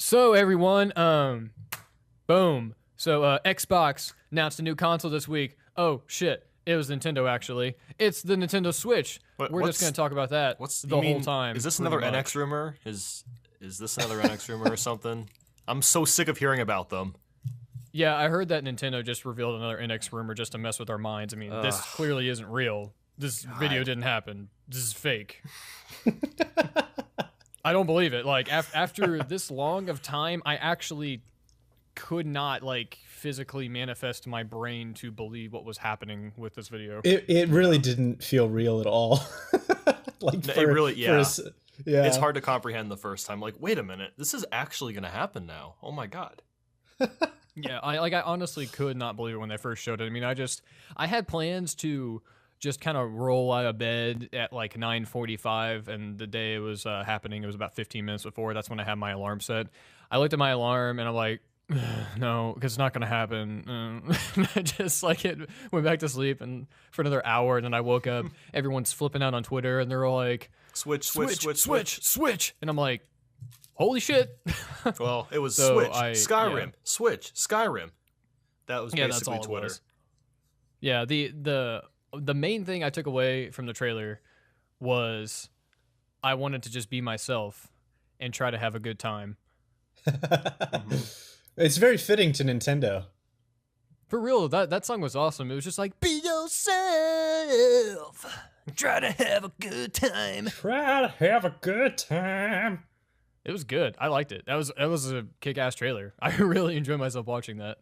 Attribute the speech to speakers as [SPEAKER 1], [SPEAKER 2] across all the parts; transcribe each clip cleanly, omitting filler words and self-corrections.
[SPEAKER 1] So everyone, boom. So Xbox announced a new console this week. Oh shit, it was Nintendo actually. It's the Nintendo Switch. We're just gonna talk about that the whole time.
[SPEAKER 2] Is this another NX rumor? Is this another NX rumor or something? I'm so sick of hearing about them.
[SPEAKER 1] Yeah, I heard that Nintendo just revealed another NX rumor just to mess with our minds. I mean, this clearly isn't real. This video didn't happen. This is fake. I don't believe it. Like, after this long of time, I actually could not, like, physically manifest my brain to believe what was happening with this video.
[SPEAKER 3] It really didn't feel real at all.
[SPEAKER 2] Yeah.
[SPEAKER 3] Yeah.
[SPEAKER 2] It's hard to comprehend the first time. Like, wait a minute, this is actually going to happen now. Oh my god.
[SPEAKER 1] Yeah, I honestly could not believe it when they first showed it. I mean, I had plans to just kind of roll out of bed at like 9:45, and the day it was happening, it was about 15 minutes before. That's when I had my alarm set. I looked at my alarm and I'm like, no, because it's not going to happen. I just like it went back to sleep and for another hour, and then I woke up. Everyone's flipping out on Twitter, and they're all like,
[SPEAKER 2] Switch.
[SPEAKER 1] and I'm like, holy shit.
[SPEAKER 2] Well, it was
[SPEAKER 1] So
[SPEAKER 2] Switch, Skyrim, Switch, Skyrim. That was basically
[SPEAKER 1] that's all
[SPEAKER 2] Twitter.
[SPEAKER 1] It was. Yeah, the main thing I took away from the trailer was I wanted to just be myself and try to have a good time.
[SPEAKER 3] It's very fitting to Nintendo.
[SPEAKER 1] For real, that song was awesome. It was just like, be yourself, try to have a good time.
[SPEAKER 3] Try to have a good time.
[SPEAKER 1] It was good. I liked it. That was a kick-ass trailer. I really enjoyed myself watching that.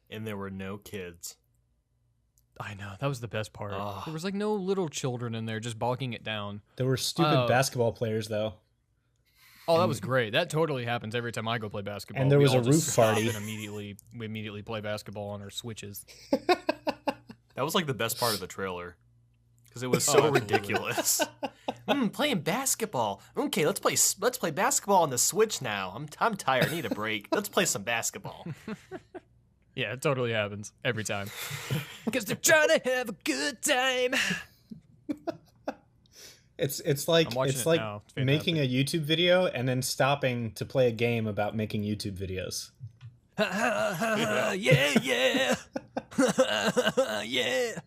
[SPEAKER 2] And there were no kids.
[SPEAKER 1] I know, that was the best part. There was like no little children in there just bogging it down.
[SPEAKER 3] There were stupid basketball players, though.
[SPEAKER 1] Oh, that was great. That totally happens every time I go play basketball.
[SPEAKER 3] And there was a roof
[SPEAKER 1] stop
[SPEAKER 3] party.
[SPEAKER 1] And we immediately play basketball on our Switches.
[SPEAKER 2] That was like the best part of the trailer. Because it was so ridiculous. Playing basketball. Okay, let's play basketball on the Switch now. I'm tired. I need a break. Let's play some basketball.
[SPEAKER 1] Yeah, it totally happens every time. Because they're trying to have a good time.
[SPEAKER 3] It's like making a YouTube video and then stopping to play a game about making YouTube videos.
[SPEAKER 1] Yeah. Yeah.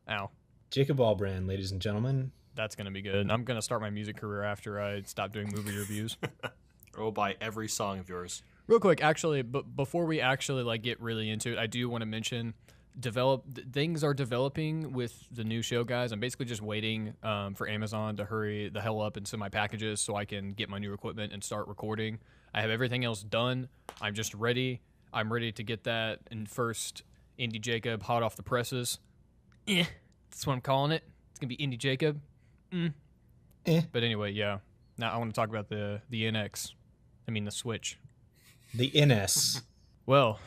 [SPEAKER 1] Ow.
[SPEAKER 3] Jacob Albrand, ladies and gentlemen.
[SPEAKER 1] That's going to be good. I'm going to start my music career after I stop doing movie reviews.
[SPEAKER 2] Or we'll buy every song of yours.
[SPEAKER 1] Real quick, actually, but before we actually like get really into it, I do want to mention things are developing with the new show, guys. I'm basically just waiting for Amazon to hurry the hell up and send my packages so I can get my new equipment and start recording. I have everything else done. I'm just ready. I'm ready to get that in first Indie Jacob hot off the presses. That's what I'm calling it. It's gonna be Indie Jacob. But anyway, yeah. Now I want to talk about the NX. I mean the Switch.
[SPEAKER 3] The NS.
[SPEAKER 1] Well,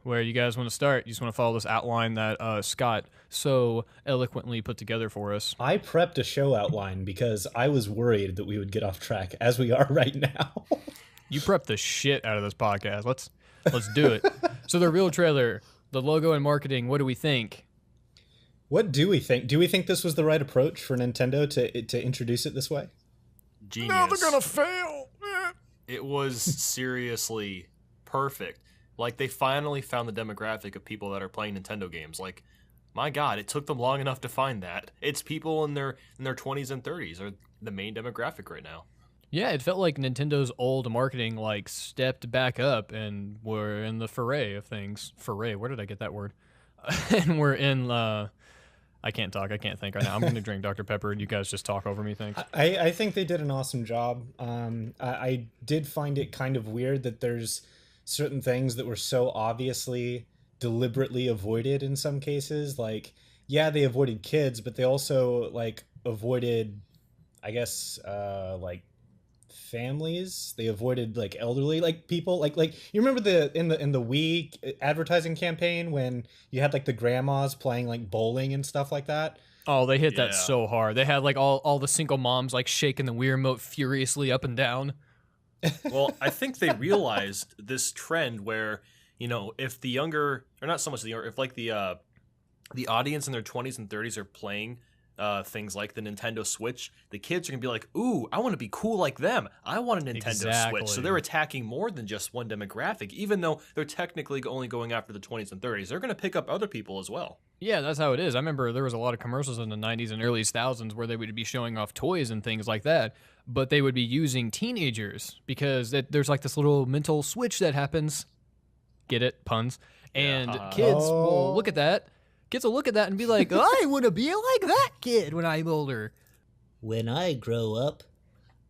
[SPEAKER 1] where you guys want to start? You just want to follow this outline that Scott so eloquently put together for us.
[SPEAKER 3] I prepped a show outline because I was worried that we would get off track, as we are right now.
[SPEAKER 1] You prepped the shit out of this podcast. Let's do it. So the real trailer, the logo and marketing, what do we think?
[SPEAKER 3] What do we think? Do we think this was the right approach for Nintendo to introduce it this way?
[SPEAKER 2] Genius.
[SPEAKER 1] No, they're gonna fail.
[SPEAKER 2] It was seriously perfect. Like, they finally found the demographic of people that are playing Nintendo games. Like, my God, it took them long enough to find that. It's people in their 20s and 30s are the main demographic right now.
[SPEAKER 1] Yeah, it felt like Nintendo's old marketing like stepped back up and we're in the foray of things. Foray, where did I get that word? And we're in I can't talk. I can't think right now. I'm going to drink Dr. Pepper and you guys just talk over me. Thanks.
[SPEAKER 3] I think they did an awesome job. I did find it kind of weird that there's certain things that were so obviously deliberately avoided in some cases. Like, yeah, they avoided kids, but they also like avoided, I guess, like families. They avoided like elderly, like people, like you remember in the Wii advertising campaign when you had like the grandmas playing like bowling and stuff like that.
[SPEAKER 1] Oh, they hit that so hard. They had like all the single moms like shaking the Wii remote furiously up and down.
[SPEAKER 2] Well, I think they realized this trend where, you know, if the younger, or not so much the younger, if like the audience in their 20s and 30s are playing things like the Nintendo Switch, the kids are gonna be like, "Ooh, I want to be cool like them. I want a Nintendo Switch." So they're attacking more than just one demographic, even though they're technically only going after the 20s and 30s. They're gonna pick up other people as well.
[SPEAKER 1] Yeah, that's how it is. I remember there was a lot of commercials in the 90s and early 2000s where they would be showing off toys and things like that, but they would be using teenagers because there's like this little mental switch that happens. Get it? Puns. And kids will look at that. Kids will look at that and be like, I want to be like that kid when I'm older.
[SPEAKER 4] When I grow up,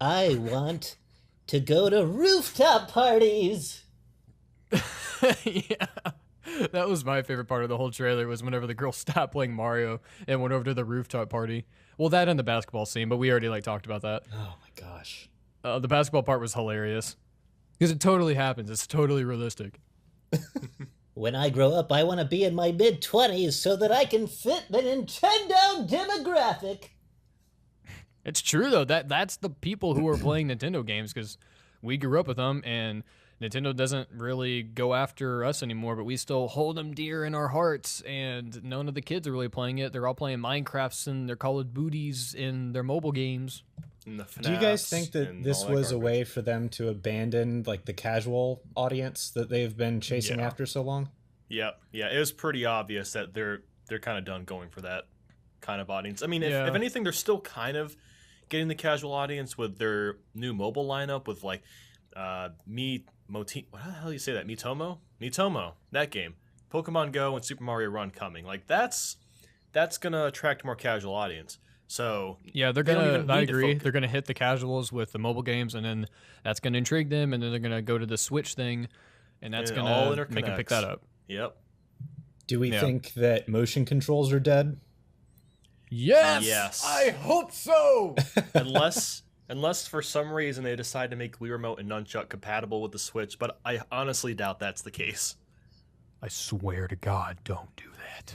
[SPEAKER 4] I want to go to rooftop parties.
[SPEAKER 1] Yeah. That was my favorite part of the whole trailer was whenever the girl stopped playing Mario and went over to the rooftop party. Well, that and the basketball scene, but we already talked about that.
[SPEAKER 3] Oh my gosh.
[SPEAKER 1] The basketball part was hilarious because it totally happens. It's totally realistic.
[SPEAKER 4] When I grow up, I want to be in my mid-20s so that I can fit the Nintendo demographic.
[SPEAKER 1] It's true, though. That's the people who are playing Nintendo games because we grew up with them, and Nintendo doesn't really go after us anymore, but we still hold them dear in our hearts, and none of the kids are really playing it. They're all playing Minecrafts and their Call of Duties in their mobile games.
[SPEAKER 3] Do you guys think that this was a way for them to abandon like the casual audience that they've been chasing after so long?
[SPEAKER 2] Yeah, it was pretty obvious that they're kind of done going for that kind of audience. I mean, if anything, they're still kind of getting the casual audience with their new mobile lineup with like what the hell do you say that? Miitomo, that game, Pokemon Go, and Super Mario Run coming. Like that's gonna attract more casual audience. So
[SPEAKER 1] yeah, they're gonna. I agree. They're gonna hit the casuals with the mobile games, and then that's gonna intrigue them, and then they're gonna go to the Switch thing, and that's gonna make them pick that up.
[SPEAKER 2] Yep.
[SPEAKER 3] Do we think that motion controls are dead?
[SPEAKER 1] Yes. I hope so.
[SPEAKER 2] Unless for some reason they decide to make Wii Remote and Nunchuck compatible with the Switch, but I honestly doubt that's the case.
[SPEAKER 1] I swear to God, don't do that.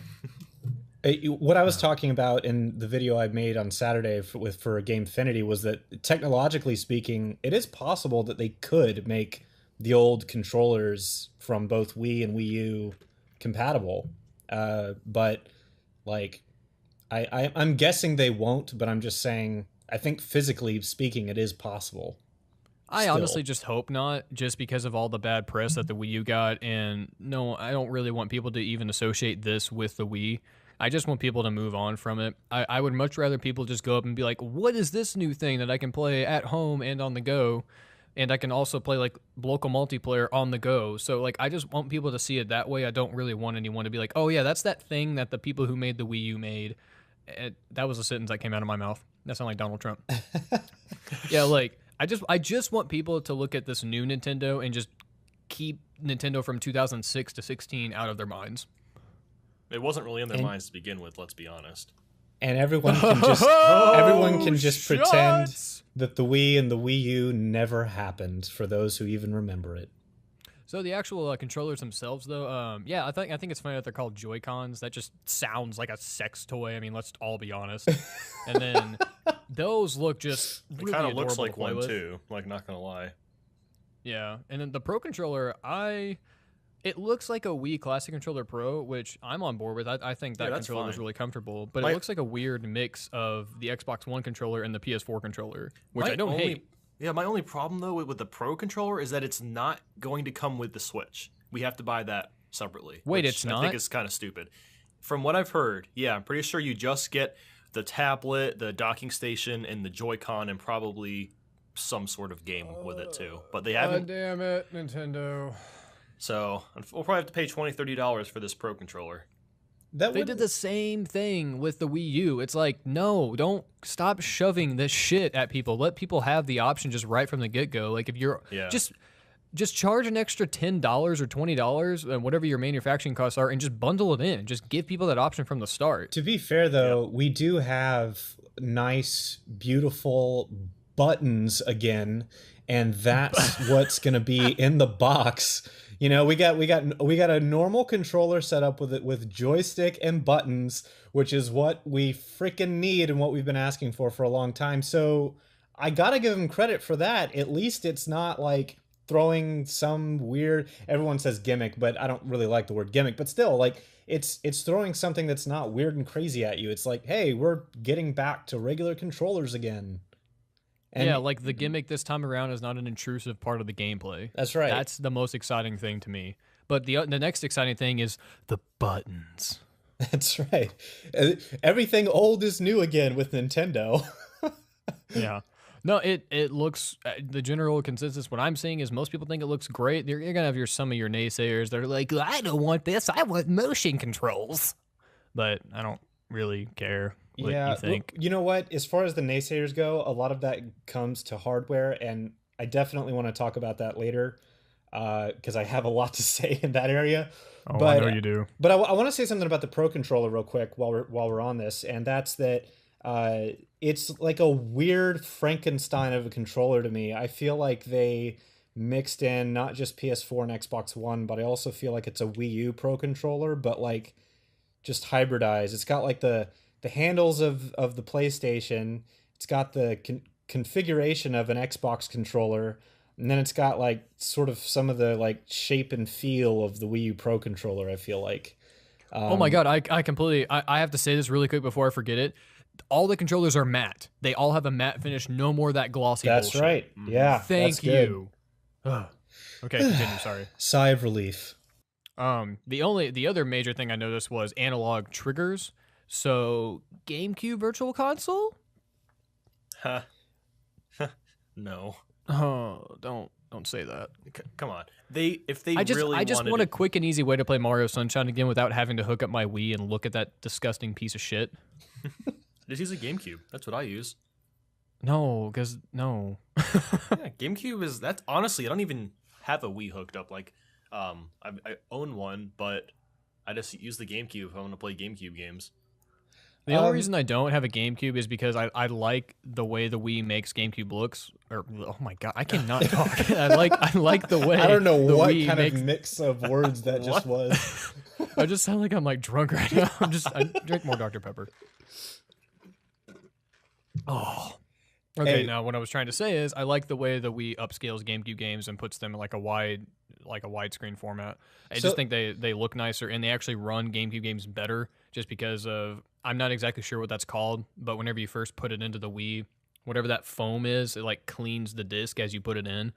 [SPEAKER 3] What I was talking about in the video I made on Saturday for Gamefinity was that technologically speaking, it is possible that they could make the old controllers from both Wii and Wii U compatible. But like, I'm guessing they won't, but I'm just saying, I think physically speaking, it is possible.
[SPEAKER 1] I honestly just hope not, just because of all the bad press that the Wii U got. And no, I don't really want people to even associate this with the Wii. I just want people to move on from it. I would much rather people just go up and be like, what is this new thing that I can play at home and on the go? And I can also play like local multiplayer on the go. So like, I just want people to see it that way. I don't really want anyone to be like, oh yeah, that's that thing that the people who made the Wii U made. That was a sentence that came out of my mouth. That sounded like Donald Trump. Yeah, like I just want people to look at this new Nintendo and just keep Nintendo from 2006 to 16 out of their minds.
[SPEAKER 2] It wasn't really in their minds to begin with, let's be honest.
[SPEAKER 3] And everyone can just pretend that the Wii and the Wii U never happened for those who even remember it.
[SPEAKER 1] So the actual controllers themselves, though, yeah, I think it's funny that they're called Joy-Cons. That just sounds like a sex toy. I mean, let's all be honest. And then those look just really
[SPEAKER 2] kind of
[SPEAKER 1] adorable
[SPEAKER 2] looks like
[SPEAKER 1] to play
[SPEAKER 2] one
[SPEAKER 1] with.
[SPEAKER 2] too. Like, not gonna lie.
[SPEAKER 1] Yeah, and then the Pro controller, it looks like a Wii Classic Controller Pro, which I'm on board with. I think that controller is really comfortable, but it looks like a weird mix of the Xbox One controller and the PS4 controller, which I don't hate.
[SPEAKER 2] Yeah, my only problem though with the Pro controller is that it's not going to come with the Switch. We have to buy that separately.
[SPEAKER 1] Wait, it's not?
[SPEAKER 2] I think it's kind of stupid. From what I've heard, yeah, I'm pretty sure you just get the tablet, the docking station, and the Joy-Con, and probably some sort of game with it too. But they haven't.
[SPEAKER 1] God damn it, Nintendo.
[SPEAKER 2] So we'll probably have to pay $20, $30 for this Pro controller.
[SPEAKER 1] They did the same thing with the Wii U. It's like, no, don't stop shoving this shit at people. Let people have the option just right from the get-go. Like if you're just charge an extra $10 or $20 and whatever your manufacturing costs are and just bundle it in. Just give people that option from the start.
[SPEAKER 3] To be fair though, we do have nice, beautiful buttons again, and that's what's going to be in the box. You know, we got a normal controller set up with joystick and buttons, which is what we freaking need and what we've been asking for a long time. So I gotta give them credit for that. At least it's not like throwing some weird, everyone says gimmick, but I don't really like the word gimmick, but still, like, it's throwing something that's not weird and crazy at you. It's like, hey, we're getting back to regular controllers again. And
[SPEAKER 1] yeah, like the gimmick this time around is not an intrusive part of the gameplay.
[SPEAKER 3] that's right.
[SPEAKER 1] That's the most exciting thing to me. But the next exciting thing is the buttons.
[SPEAKER 3] That's right. Everything old is new again with Nintendo.
[SPEAKER 1] Yeah. No, it looks, the general consensus, what I'm seeing is most people think it looks great. You're going to have some of your naysayers that are like, I don't want this. I want motion controls. But I don't really care what you think.
[SPEAKER 3] You know what? As far as the naysayers go, a lot of that comes to hardware, and I definitely want to talk about that later because I have a lot to say in that area.
[SPEAKER 1] Oh,
[SPEAKER 3] but,
[SPEAKER 1] I know you do.
[SPEAKER 3] But I want to say something about the Pro Controller real quick while we're on this, and that's that it's like a weird Frankenstein of a controller to me. I feel like they mixed in not just PS4 and Xbox One, but I also feel like it's a Wii U Pro Controller, but like just hybridized. It's got like the handles of the PlayStation. It's got the configuration of an Xbox controller, and then it's got like sort of some of the like shape and feel of the Wii U Pro Controller, I feel like.
[SPEAKER 1] Oh my God, I completely, I have to say this really quick before I forget it. All the controllers are matte. They all have a matte finish. No more of that glossy
[SPEAKER 3] That's
[SPEAKER 1] bullshit.
[SPEAKER 3] right. Yeah.
[SPEAKER 1] Thank you. Ugh. Okay, continue. Sorry.
[SPEAKER 3] Sigh of relief.
[SPEAKER 1] The other major thing I noticed was analog triggers. So GameCube Virtual Console?
[SPEAKER 2] Huh. No.
[SPEAKER 1] Oh, don't say that.
[SPEAKER 2] Come on. If they
[SPEAKER 1] I just
[SPEAKER 2] wanted
[SPEAKER 1] want a
[SPEAKER 2] it-
[SPEAKER 1] quick and easy way to play Mario Sunshine again without having to hook up my Wii and look at that disgusting piece of shit.
[SPEAKER 2] Just use a GameCube. That's what I use.
[SPEAKER 1] No, because no.
[SPEAKER 2] Yeah, GameCube is that's honestly I don't even have a Wii hooked up. Like, I own one, but I just use the GameCube if I want to play GameCube games.
[SPEAKER 1] The only reason I don't have a GameCube is because I like the way the Wii makes GameCube looks. Or oh my God, I cannot talk. I like the way.
[SPEAKER 3] I don't know
[SPEAKER 1] the
[SPEAKER 3] what
[SPEAKER 1] Wii
[SPEAKER 3] kind
[SPEAKER 1] makes,
[SPEAKER 3] of mix of words that just was.
[SPEAKER 1] I just sound like I'm like drunk right now. I drink more Dr. Pepper. Oh. Okay,
[SPEAKER 3] Hey.
[SPEAKER 1] now what I was trying to say is I like the way the Wii upscales GameCube games and puts them in like a widescreen format. I
[SPEAKER 3] So-
[SPEAKER 1] just think they look nicer and they actually run GameCube games better just because of I'm not exactly sure what that's called, but whenever you first put it into the Wii, whatever that foam is, it like cleans the disc as you put it in.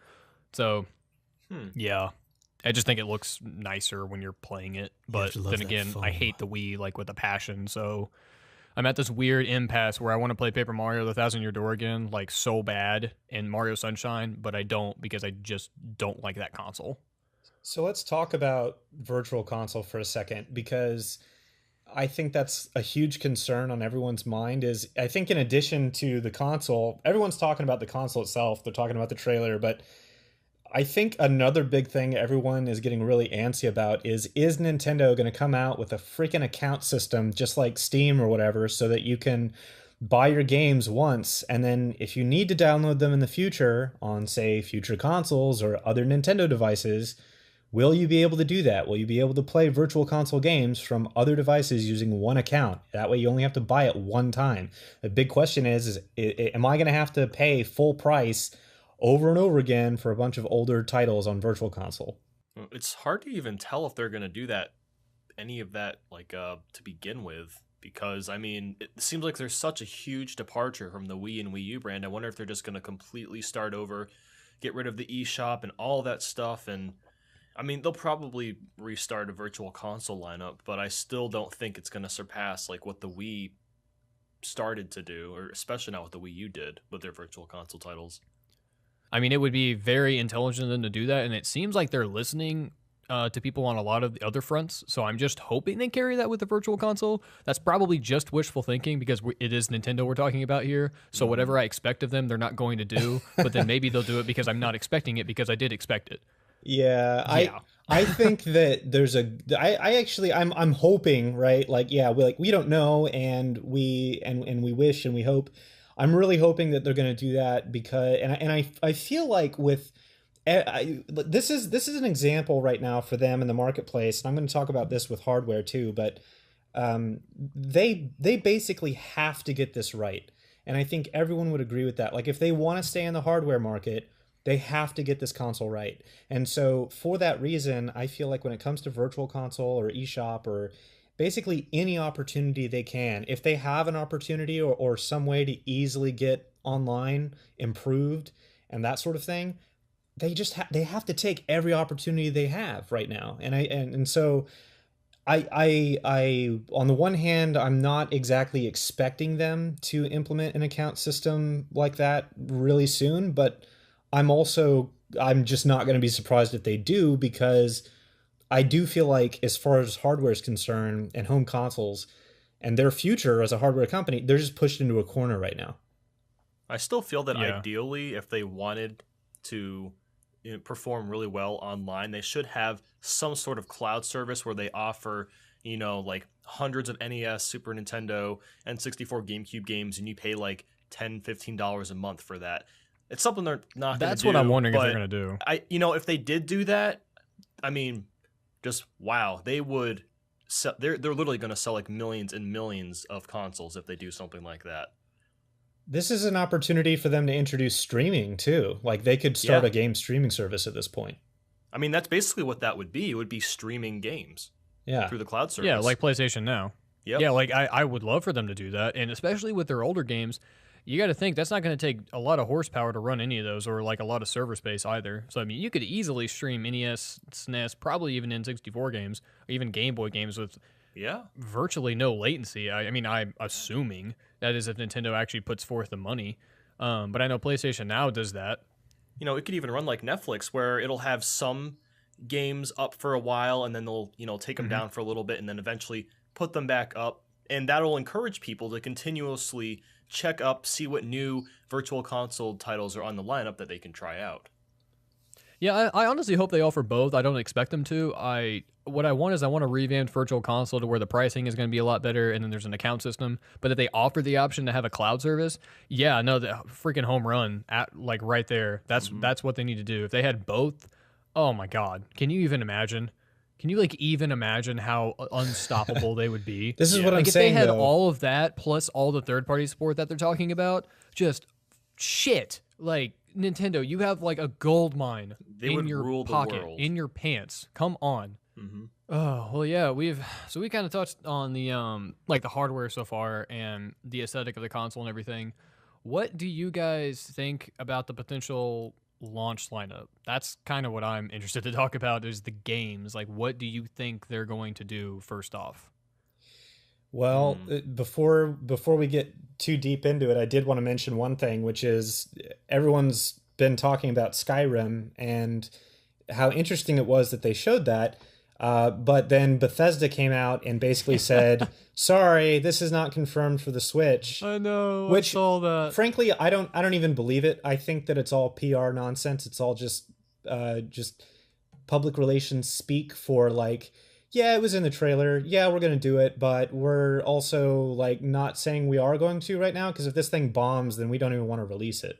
[SPEAKER 1] So yeah. I just think it looks nicer when you're playing it. But then again, I hate the Wii like with a passion, so I'm at this weird impasse where I want to play Paper Mario: The Thousand Year Door again, like so bad, and Mario Sunshine, but I don't because I just don't like that console.
[SPEAKER 3] So let's talk about Virtual Console for a second, because I think that's a huge concern on everyone's mind. Is I think in addition to the console, everyone's talking about the console itself. They're talking about the trailer, but I think another big thing everyone is getting really antsy about is Nintendo going to come out with a freaking account system just like Steam or whatever so that you can buy your games once, and then if you need to download them in the future on, say, future consoles or other Nintendo devices, will you be able to do that? Will you be able to play Virtual Console games from other devices using one account? That way you only have to buy it one time. The big question is am I going to have to pay full price over and over again for a bunch of older titles on Virtual Console?
[SPEAKER 2] It's hard to even tell if they're going to do that, any of that, like to begin with, because I mean, it seems like there's such a huge departure from the Wii and Wii U brand. I wonder if they're just going to completely start over, get rid of the eShop and all that stuff. And I mean, they'll probably restart a Virtual Console lineup, but I still don't think it's going to surpass like what the Wii started to do, or especially not what the Wii U did with their Virtual Console titles.
[SPEAKER 1] I mean, it would be very intelligent of them to do that, and it seems like they're listening to people on a lot of the other fronts. So I'm just hoping they carry that with the Virtual Console. That's probably just wishful thinking because it is Nintendo we're talking about here. So whatever I expect of them, they're not going to do. But then maybe they'll do it because I'm not expecting it because I did expect it.
[SPEAKER 3] Yeah. I think that there's I'm hoping, right? Like, yeah, we don't know, and we wish and we hope. I'm really hoping that they're going to do that because, and I feel like with, this is an example right now for them in the marketplace, and I'm going to talk about this with hardware too, but they basically have to get this right. And I think everyone would agree with that. Like, if they want to stay in the hardware market, They have to get this console right. And so for that reason, I feel like when it comes to Virtual Console or eShop or basically any opportunity they can, if they have an opportunity or some way to easily get online improved and that sort of thing, they just they have to take every opportunity they have right now. And so I on the one hand, I'm not exactly expecting them to implement an account system like that really soon, but I'm just not going to be surprised if they do, because I do feel like as far as hardware is concerned and home consoles and their future as a hardware company, they're just pushed into a corner right now.
[SPEAKER 2] I still feel that
[SPEAKER 1] Yeah.
[SPEAKER 2] ideally, if they wanted to perform really well online, they should have some sort of cloud service where they offer, like hundreds of NES, Super Nintendo, and 64 GameCube games, and you pay like $10-15 a month for that. It's something they're not going to do.
[SPEAKER 1] That's what I'm wondering if they're
[SPEAKER 2] but
[SPEAKER 1] going to do.
[SPEAKER 2] if they did do that, I mean, just wow, they would. They're literally going to sell like millions and millions of consoles if they do something like that.
[SPEAKER 3] This is an opportunity for them to introduce streaming too. Like they could start a game streaming service at this point.
[SPEAKER 2] I mean, that's basically what that would be. It would be streaming games through the cloud service.
[SPEAKER 1] Yeah, like PlayStation Now.
[SPEAKER 2] Yep.
[SPEAKER 1] Yeah, like I would love for them to do that. And especially with their older games, you got to think that's not going to take a lot of horsepower to run any of those, or like a lot of server space either. So, I mean, you could easily stream NES, SNES, probably even N64 games, or even Game Boy games with virtually no latency. I mean, I'm assuming that is if Nintendo actually puts forth the money. But I know PlayStation Now does that.
[SPEAKER 2] It could even run like Netflix, where it'll have some games up for a while, and then they'll, take them down for a little bit, and then eventually put them back up. And that'll encourage people to continuously check up, see what new Virtual Console titles are on the lineup that they can try out.
[SPEAKER 1] Yeah, I honestly hope they offer both. I don't expect them to. What I want is I want a revamped Virtual Console to where the pricing is going to be a lot better, and then there's an account system. But if they offer the option to have a cloud service, yeah, no, the freaking home run at like right there. That's what they need to do. If they had both, oh my God, can you even imagine? Can you even imagine how unstoppable they would be?
[SPEAKER 3] This is what I'm saying.
[SPEAKER 1] If they had all of that plus all the third-party support that they're talking about, just shit. Like Nintendo, you have like a gold mine in your pocket, in your pants. Come on.
[SPEAKER 2] Mm-hmm.
[SPEAKER 1] Oh well, yeah. We kind of touched on the the hardware so far and the aesthetic of the console and everything. What do you guys think about the potential launch lineup? That's kind of what I'm interested to talk about, is the games. Like, what do you think they're going to do first off?
[SPEAKER 3] Well, before we get too deep into it, I did want to mention one thing, which is everyone's been talking about Skyrim and how interesting it was that they showed that. But then Bethesda came out and basically said, sorry, this is not confirmed for the Switch.
[SPEAKER 1] I know.
[SPEAKER 3] Which,
[SPEAKER 1] I saw that.
[SPEAKER 3] Frankly, I don't even believe it. I think that it's all PR nonsense. It's all just public relations speak for like, yeah, it was in the trailer. Yeah, we're going to do it. But we're also like not saying we are going to right now, because if this thing bombs, then we don't even want to release it,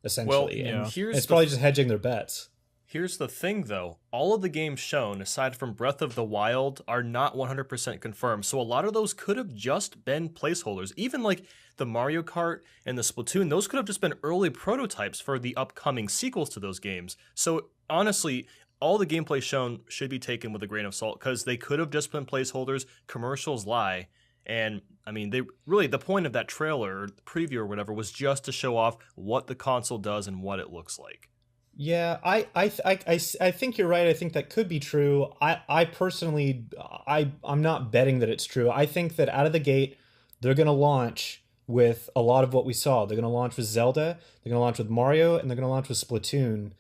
[SPEAKER 3] essentially.
[SPEAKER 2] Well,
[SPEAKER 3] and it's probably just hedging their bets.
[SPEAKER 2] Here's the thing, though. All of the games shown, aside from Breath of the Wild, are not 100% confirmed. So a lot of those could have just been placeholders. Even like the Mario Kart and the Splatoon, those could have just been early prototypes for the upcoming sequels to those games. So honestly, all the gameplay shown should be taken with a grain of salt, because they could have just been placeholders. Commercials lie. And I mean, the point of that trailer or preview or whatever was just to show off what the console does and what it looks like.
[SPEAKER 3] Yeah, I think you're right. I think that could be true. I personally, I'm not betting that it's true. I think that out of the gate, they're going to launch with a lot of what we saw. They're going to launch with Zelda, they're going to launch with Mario, and they're going to launch with Splatoon,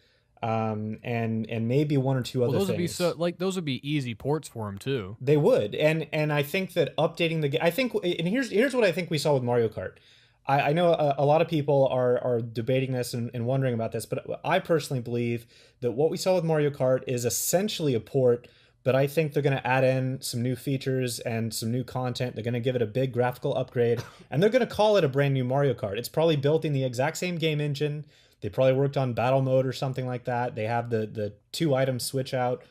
[SPEAKER 3] and maybe one or two other things.
[SPEAKER 1] Those would be easy ports for them too.
[SPEAKER 3] They would, and I think that updating the game. I think, and here's what I think we saw with Mario Kart. I know a lot of people are debating this and wondering about this, but I personally believe that what we saw with Mario Kart is essentially a port, but I think they're going to add in some new features and some new content. They're going to give it a big graphical upgrade, and they're going to call it a brand new Mario Kart. It's probably built in the exact same game engine. They probably worked on battle mode or something like that. They have the 2-item switch out.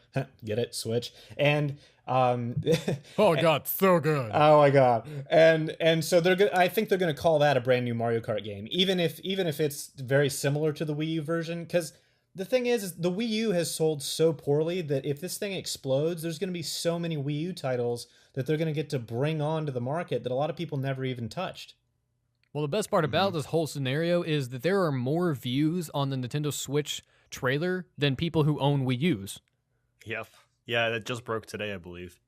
[SPEAKER 3] Get it? Switch. And
[SPEAKER 1] oh God, so good.
[SPEAKER 3] Oh my God. And so I think they're going to call that a brand new Mario Kart game, even if it's very similar to the Wii U version, because the thing is the Wii U has sold so poorly that if this thing explodes, there's going to be so many Wii U titles that they're going to get to bring onto the market that a lot of people never even touched.
[SPEAKER 1] Well, the best part about this whole scenario is that there are more views on the Nintendo Switch trailer than people who own Wii U's.
[SPEAKER 2] Yep. Yeah, that just broke today, I believe.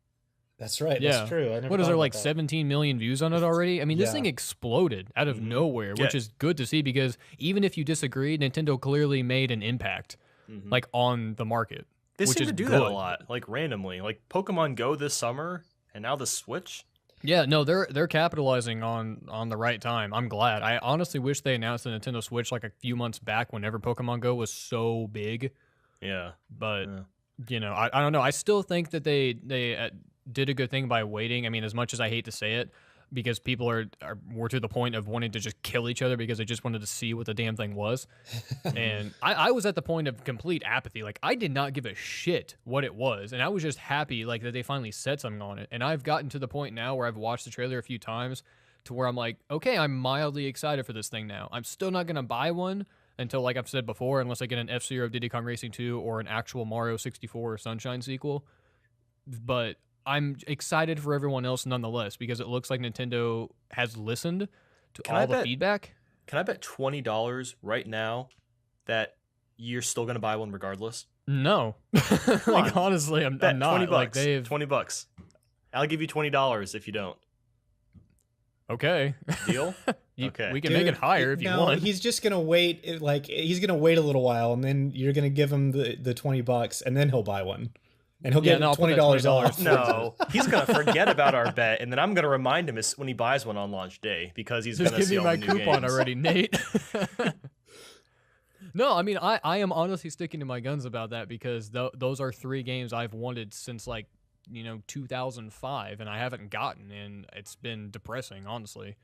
[SPEAKER 3] That's right.
[SPEAKER 1] Yeah.
[SPEAKER 3] That's true. I never
[SPEAKER 1] What is
[SPEAKER 3] thought
[SPEAKER 1] there,
[SPEAKER 3] about
[SPEAKER 1] like
[SPEAKER 3] that.
[SPEAKER 1] 17 million views on it already? I mean, this
[SPEAKER 3] Yeah.
[SPEAKER 1] thing exploded out of nowhere, which is good to see because even if you disagree, Nintendo clearly made an impact like on the market.
[SPEAKER 2] They
[SPEAKER 1] which
[SPEAKER 2] seem
[SPEAKER 1] is
[SPEAKER 2] to do that a
[SPEAKER 1] good.
[SPEAKER 2] lot, like randomly. Like Pokemon Go this summer, and now the Switch.
[SPEAKER 1] Yeah, no, they're capitalizing on the right time. I'm glad. I honestly wish they announced the Nintendo Switch like a few months back whenever Pokemon Go was so big.
[SPEAKER 2] Yeah.
[SPEAKER 1] But
[SPEAKER 2] Yeah.
[SPEAKER 1] you know, I don't know. I still think that they did a good thing by waiting. I mean, as much as I hate to say it, because people were to the point of wanting to just kill each other because they just wanted to see what the damn thing was. And I was at the point of complete apathy. Like, I did not give a shit what it was, and I was just happy like that they finally said something on it. And I've gotten to the point now where I've watched the trailer a few times to where I'm like, okay, I'm mildly excited for this thing now. I'm still not gonna buy one until, like I've said before, unless I get an F-Zero Diddy Kong Racing 2 or an actual Mario 64 or Sunshine sequel. But I'm excited for everyone else nonetheless because it looks like Nintendo has listened to
[SPEAKER 2] Can I
[SPEAKER 1] all the
[SPEAKER 2] bet-
[SPEAKER 1] feedback.
[SPEAKER 2] Can I bet $20 right now that you're still gonna buy one regardless?
[SPEAKER 1] No,
[SPEAKER 2] on.
[SPEAKER 1] like honestly, I'm
[SPEAKER 2] Bet
[SPEAKER 1] not.
[SPEAKER 2] 20
[SPEAKER 1] Like
[SPEAKER 2] bucks.
[SPEAKER 1] they've
[SPEAKER 2] $20. I'll give you $20 if you don't.
[SPEAKER 1] okay.
[SPEAKER 2] Deal?
[SPEAKER 1] You-
[SPEAKER 2] Okay.
[SPEAKER 1] we can make it
[SPEAKER 3] Dude,
[SPEAKER 1] higher if you
[SPEAKER 3] no,
[SPEAKER 1] want.
[SPEAKER 3] he's just gonna wait. Like he's gonna wait a little while, and then you're gonna give him the $20, and then he'll buy one, and he'll
[SPEAKER 1] Yeah,
[SPEAKER 3] get
[SPEAKER 1] no, I'll put that
[SPEAKER 3] $20
[SPEAKER 1] $20
[SPEAKER 3] off.
[SPEAKER 2] No, he's gonna forget about our bet, and then I'm gonna remind him when he buys one on launch day because he's
[SPEAKER 1] Just
[SPEAKER 2] gonna
[SPEAKER 1] give
[SPEAKER 2] see
[SPEAKER 1] me
[SPEAKER 2] all
[SPEAKER 1] my
[SPEAKER 2] the new
[SPEAKER 1] coupon
[SPEAKER 2] games.
[SPEAKER 1] already, Nate. No, I mean, I am honestly sticking to my guns about that because those are 3 games I've wanted since, like, 2005, and I haven't gotten, and it's been depressing, honestly.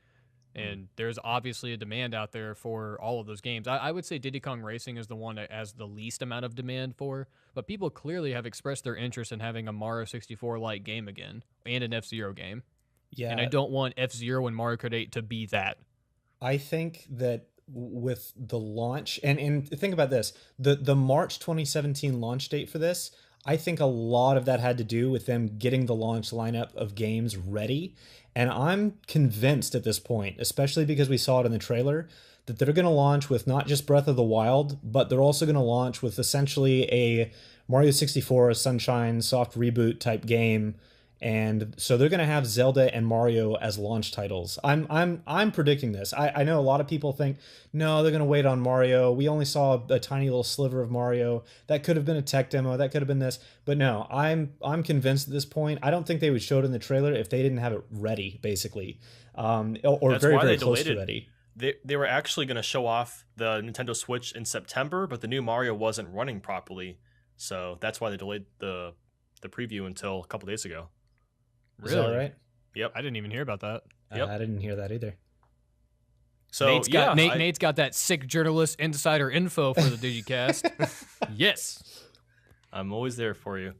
[SPEAKER 1] And there's obviously a demand out there for all of those games. I would say Diddy Kong Racing is the one that has the least amount of demand for, but people clearly have expressed their interest in having a Mario 64-like game again, and an F-Zero game.
[SPEAKER 3] Yeah,
[SPEAKER 1] And I don't want F-Zero and Mario Kart 8 to be that.
[SPEAKER 3] I think that with the launch, and think about this, the March 2017 launch date for this, I think a lot of that had to do with them getting the launch lineup of games ready. And I'm convinced at this point, especially because we saw it in the trailer, that they're going to launch with not just Breath of the Wild, but they're also going to launch with essentially a Mario 64 Sunshine soft reboot type game. And so they're going to have Zelda and Mario as launch titles. I'm predicting this. I know a lot of people think, no, they're going to wait on Mario. We only saw a tiny little sliver of Mario. That could have been a tech demo. That could have been this. But no, I'm convinced at this point. I don't think they would show it in the trailer if they didn't have it ready, basically, or
[SPEAKER 2] That's
[SPEAKER 3] very
[SPEAKER 2] why
[SPEAKER 3] very
[SPEAKER 2] they
[SPEAKER 3] close
[SPEAKER 2] delayed
[SPEAKER 3] to
[SPEAKER 2] it.
[SPEAKER 3] ready.
[SPEAKER 2] They were actually going to show off the Nintendo Switch in September, but the new Mario wasn't running properly, so that's why they delayed the preview until a couple days ago.
[SPEAKER 3] Is that right?
[SPEAKER 2] Yep.
[SPEAKER 1] I didn't even hear about that.
[SPEAKER 2] Yep.
[SPEAKER 3] I didn't hear that either.
[SPEAKER 2] So
[SPEAKER 1] Nate's got,
[SPEAKER 2] yeah,
[SPEAKER 1] Nate's got that sick journalist insider info for the Digicast. Yes.
[SPEAKER 2] I'm always there for you.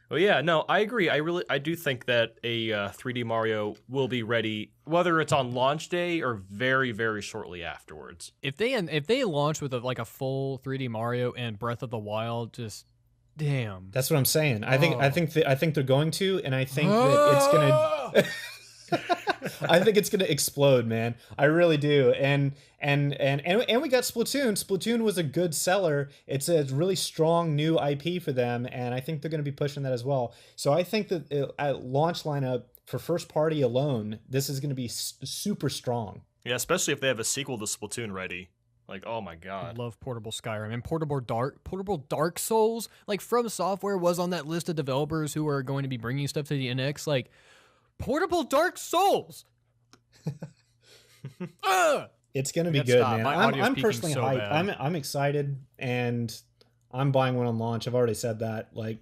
[SPEAKER 2] Well, yeah, no, I agree. I do think that a 3D Mario will be ready, whether it's on launch day or very, very shortly afterwards.
[SPEAKER 1] If they launch with a full 3D Mario and Breath of the Wild, just damn.
[SPEAKER 3] That's what I'm saying. I
[SPEAKER 1] Oh.
[SPEAKER 3] think they're going to, and I think that it's gonna. I think it's gonna explode, man. I really do. And we got Splatoon. Splatoon was a good seller. It's a really strong new IP for them, and I think they're gonna be pushing that as well. So I think that at launch lineup for first party alone, this is gonna be super strong.
[SPEAKER 2] Yeah, especially if they have a sequel to Splatoon ready. Like, oh my
[SPEAKER 1] I
[SPEAKER 2] god.
[SPEAKER 1] love portable Skyrim and portable Dark Souls. Like, From Software was on that list of developers who are going to be bringing stuff to the NX. Like, portable Dark Souls.
[SPEAKER 3] It's gonna be
[SPEAKER 1] Let's
[SPEAKER 3] good,
[SPEAKER 1] stop.
[SPEAKER 3] man.
[SPEAKER 1] My
[SPEAKER 3] I'm
[SPEAKER 1] audio's peaking
[SPEAKER 3] personally
[SPEAKER 1] so
[SPEAKER 3] hyped.
[SPEAKER 1] bad.
[SPEAKER 3] I'm excited, and I'm buying one on launch. I've already said that. Like,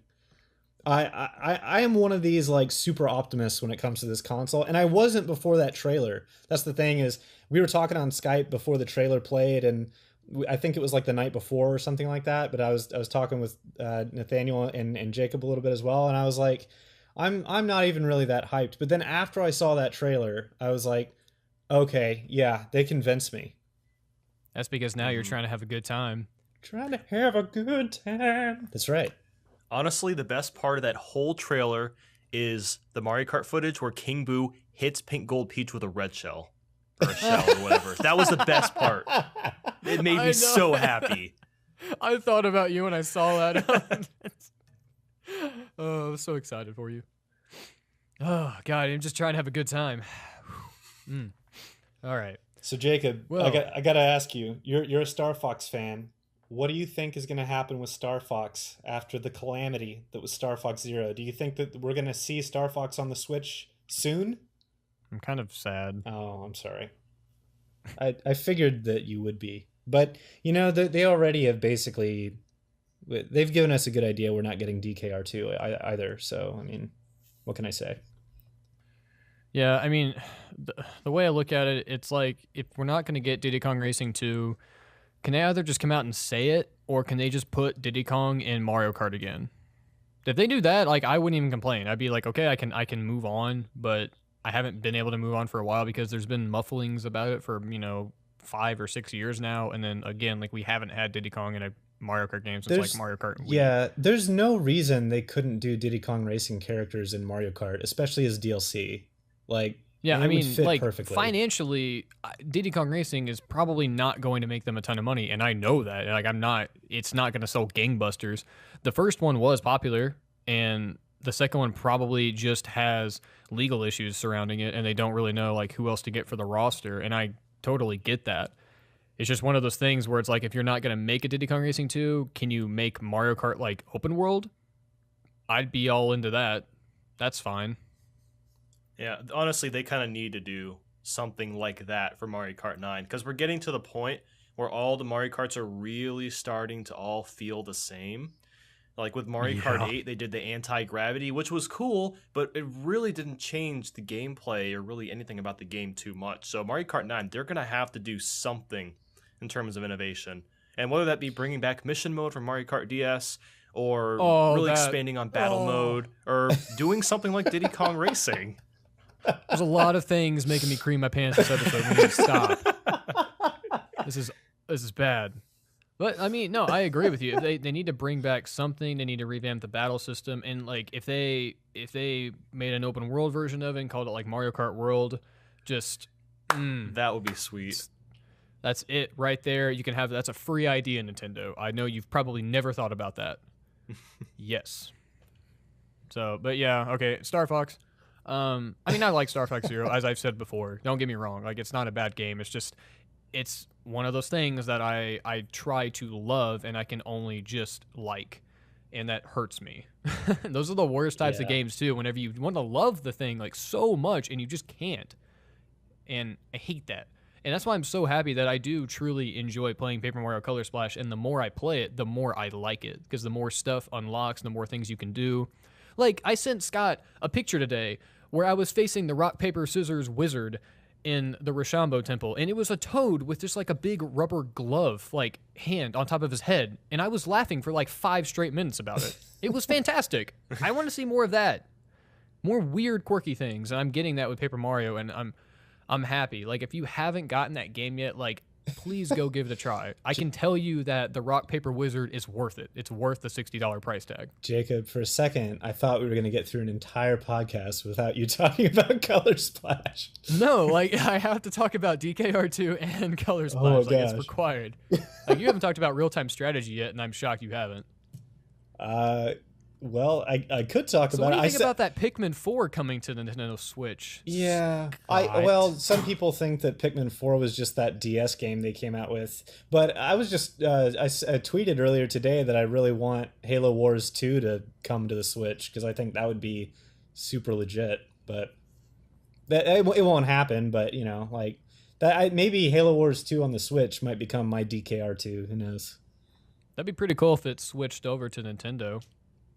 [SPEAKER 3] I am one of these like super optimists when it comes to this console, and I wasn't before that trailer. That's the thing, is we were talking on Skype before the trailer played, and I think it was like the night before or something like that. But I was talking with Nathaniel and Jacob a little bit as well, and I was like, I'm not even really that hyped. But then after I saw that trailer, I was like, okay, yeah, they convinced me.
[SPEAKER 1] That's because now you're trying to have a good time.
[SPEAKER 3] Trying to have a good time. That's right.
[SPEAKER 2] Honestly, the best part of that whole trailer is the Mario Kart footage where King Boo hits Pink Gold Peach with a red shell. Or a shell or whatever. That was the best part. It made me so happy.
[SPEAKER 1] I thought about you when I saw that. Oh, I was so excited for you. Oh, God, I'm just trying to have a good time. All right.
[SPEAKER 3] So, Jacob,
[SPEAKER 1] Well,
[SPEAKER 3] I got to ask you, you're a Star Fox fan. What do you think is going to happen with Star Fox after the calamity that was Star Fox Zero? Do you think that we're going to see Star Fox on the Switch soon?
[SPEAKER 1] I'm kind of sad.
[SPEAKER 3] Oh, I'm sorry. I figured that you would be. But, you know, they already have basically... They've given us a good idea we're not getting DKR2 either. So, I mean, what can I say?
[SPEAKER 1] Yeah, I mean, the way I look at it, it's like, if we're not going to get Diddy Kong Racing 2, can they either just come out and say it, or can they just put Diddy Kong in Mario Kart again? If they do that, like, I wouldn't even complain. I'd be like, okay, I can move on, but I haven't been able to move on for a while because there's been mufflings about it for, 5 or 6 years now, and then again, like, we haven't had Diddy Kong in a Mario Kart game since like Mario Kart Wii.
[SPEAKER 3] Yeah, there's no reason they couldn't do Diddy Kong Racing characters in Mario Kart, especially as DLC. Like,
[SPEAKER 1] yeah, I mean, like,
[SPEAKER 3] perfectly.
[SPEAKER 1] Financially, Diddy Kong Racing is probably not going to make them a ton of money, and I know that. Like, it's not going to sell gangbusters. The first one was popular, and the second one probably just has legal issues surrounding it, and they don't really know, like, who else to get for the roster, and I totally get that. It's just one of those things where it's like, if you're not going to make a Diddy Kong Racing 2, can you make Mario Kart, like, open world? I'd be all into that. That's fine.
[SPEAKER 2] Yeah, honestly, they kind of need to do something like that for Mario Kart 9, because we're getting to the point where all the Mario Karts are really starting to all feel the same. Like with Mario Kart 8, they did the anti-gravity, which was cool, but it really didn't change the gameplay or really anything about the game too much. So Mario Kart 9, they're going to have to do something in terms of innovation. And whether that be bringing back mission mode from Mario Kart DS, or really expanding on battle mode, or doing something like Diddy Kong Racing.
[SPEAKER 1] There's a lot of things making me cream my pants this episode. We need to stop. This is bad. But I mean, no, I agree with you. They need to bring back something. They need to revamp the battle system. And like, if they made an open world version of it and called it like Mario Kart World, just
[SPEAKER 2] that would be sweet.
[SPEAKER 1] That's it right there. You can have that's a free idea, Nintendo. I know you've probably never thought about that. Yes. So, but yeah, okay, Star Fox. I mean, I like Star Fox Zero, as I've said before. Don't get me wrong. Like, it's not a bad game. It's just, it's one of those things that I try to love and I can only just like, and that hurts me. Those are the worst types of games too. Whenever you want to love the thing like so much and you just can't, and I hate that. And that's why I'm so happy that I do truly enjoy playing Paper Mario Color Splash, and the more I play it, the more I like it, because the more stuff unlocks, the more things you can do. Like, I sent Scott a picture today where I was facing the rock, paper, scissors wizard in the Rochambeau Temple, and it was a toad with just like a big rubber glove, like, hand on top of his head, and I was laughing for like 5 straight minutes about it. It was fantastic. I want to see more of that. More weird, quirky things, and I'm getting that with Paper Mario, and I'm happy. Like, if you haven't gotten that game yet, like, please go give it a try. I can tell you that the Rock Paper Wizard is worth it. It's worth the $60 price tag.
[SPEAKER 3] Jacob, for a second, I thought we were going to get through an entire podcast without you talking about Color Splash.
[SPEAKER 1] No, like, I have to talk about DKR2 and Color Splash. Like, it's required. Like, you haven't talked about real-time strategy yet, and I'm shocked you haven't.
[SPEAKER 3] Well, I could talk about it.
[SPEAKER 1] What do you think about that Pikmin 4 coming to the Nintendo Switch?
[SPEAKER 3] Yeah. Well, some people think that Pikmin 4 was just that DS game they came out with. But I was just, I tweeted earlier today that I really want Halo Wars 2 to come to the Switch, because I think that would be super legit. But it won't happen, but, you know, like, maybe Halo Wars 2 on the Switch might become my DKR2. Who knows?
[SPEAKER 1] That'd be pretty cool if it switched over to Nintendo.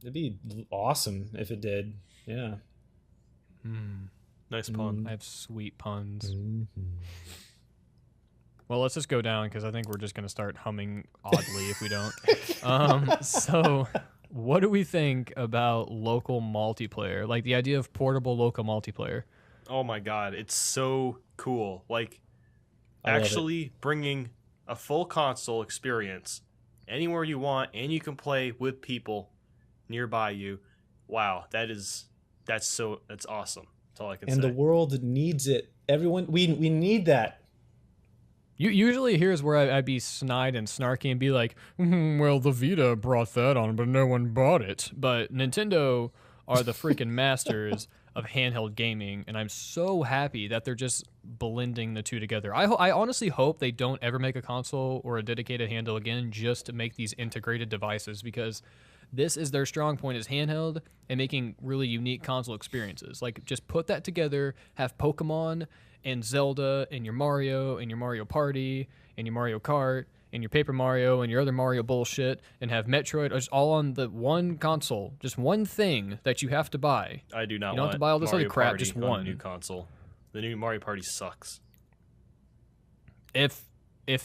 [SPEAKER 3] It'd be awesome if it did. Yeah.
[SPEAKER 2] Nice pun.
[SPEAKER 1] I have sweet puns. Well, let's just go down, because I think we're just going to start humming oddly if we don't. So what do we think about local multiplayer? Like, the idea of portable local multiplayer.
[SPEAKER 2] Oh my god, it's so cool. Like, actually bringing a full console experience anywhere you want, and you can play with people nearby you. Wow, that's awesome. That's all I can say.
[SPEAKER 3] And the world needs it. Everyone, we need that.
[SPEAKER 1] Usually here's where I'd be snide and snarky and be like, well, the Vita brought that on, but no one bought it. But Nintendo are the freaking masters of handheld gaming, and I'm so happy that they're just blending the two together. I honestly hope they don't ever make a console or a dedicated handheld again just to make these integrated devices, because this is their strong point, is handheld and making really unique console experiences. Like, just put that together, have Pokemon and Zelda and your Mario Party and your Mario Kart and your Paper Mario and your other Mario bullshit, and have Metroid just all on the one console. Just one thing that you have to buy.
[SPEAKER 2] I do not
[SPEAKER 1] You don't
[SPEAKER 2] want
[SPEAKER 1] have to buy all this
[SPEAKER 2] Mario
[SPEAKER 1] other crap,
[SPEAKER 2] Party
[SPEAKER 1] just
[SPEAKER 2] on
[SPEAKER 1] one.
[SPEAKER 2] a new console. The new Mario Party sucks.
[SPEAKER 1] If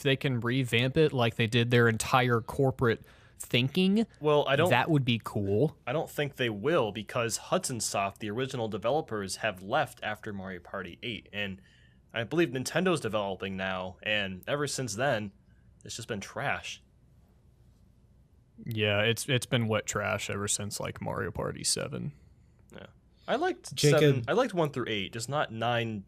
[SPEAKER 1] they can revamp it like they did their entire corporate thinking,
[SPEAKER 2] well,
[SPEAKER 1] that would be cool.
[SPEAKER 2] I don't think they will, because Hudson Soft, the original developers, have left after Mario Party 8, and I believe Nintendo's developing now, and ever since then, it's just been trash.
[SPEAKER 1] Yeah, it's been wet trash ever since like Mario Party 7.
[SPEAKER 2] Yeah, I liked
[SPEAKER 3] Jacob.
[SPEAKER 2] 7. I liked 1 through 8, just not 9,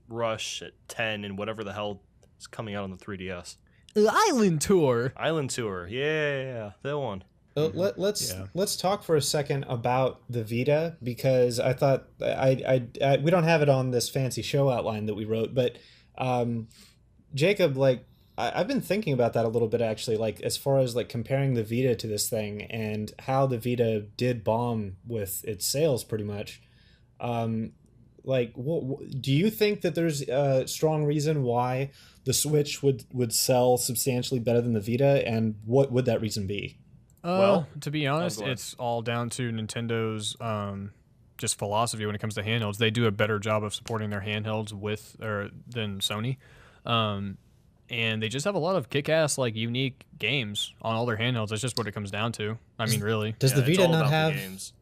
[SPEAKER 2] Rush, 10, and whatever the hell is coming out on the 3DS.
[SPEAKER 1] Island Tour.
[SPEAKER 2] Island Tour, yeah, that one.
[SPEAKER 3] Let's talk for a second about the Vita, because I thought we don't have it on this fancy show outline that we wrote, but Jacob, like, I've been thinking about that a little bit, actually, like, as far as like comparing the Vita to this thing and how the Vita did bomb with its sales pretty much. Like, do you think that there's a strong reason why the Switch would sell substantially better than the Vita, and what would that reason be?
[SPEAKER 1] Well, to be honest,
[SPEAKER 2] go ahead.
[SPEAKER 1] it's all down to Nintendo's just philosophy when it comes to handhelds. They do a better job of supporting their handhelds than Sony, and they just have a lot of kick-ass, like, unique games on all their handhelds. That's just what it comes down to. I mean, really.
[SPEAKER 3] Does the
[SPEAKER 2] It's
[SPEAKER 3] Vita
[SPEAKER 2] all
[SPEAKER 3] not
[SPEAKER 2] about the
[SPEAKER 3] have?
[SPEAKER 2] games.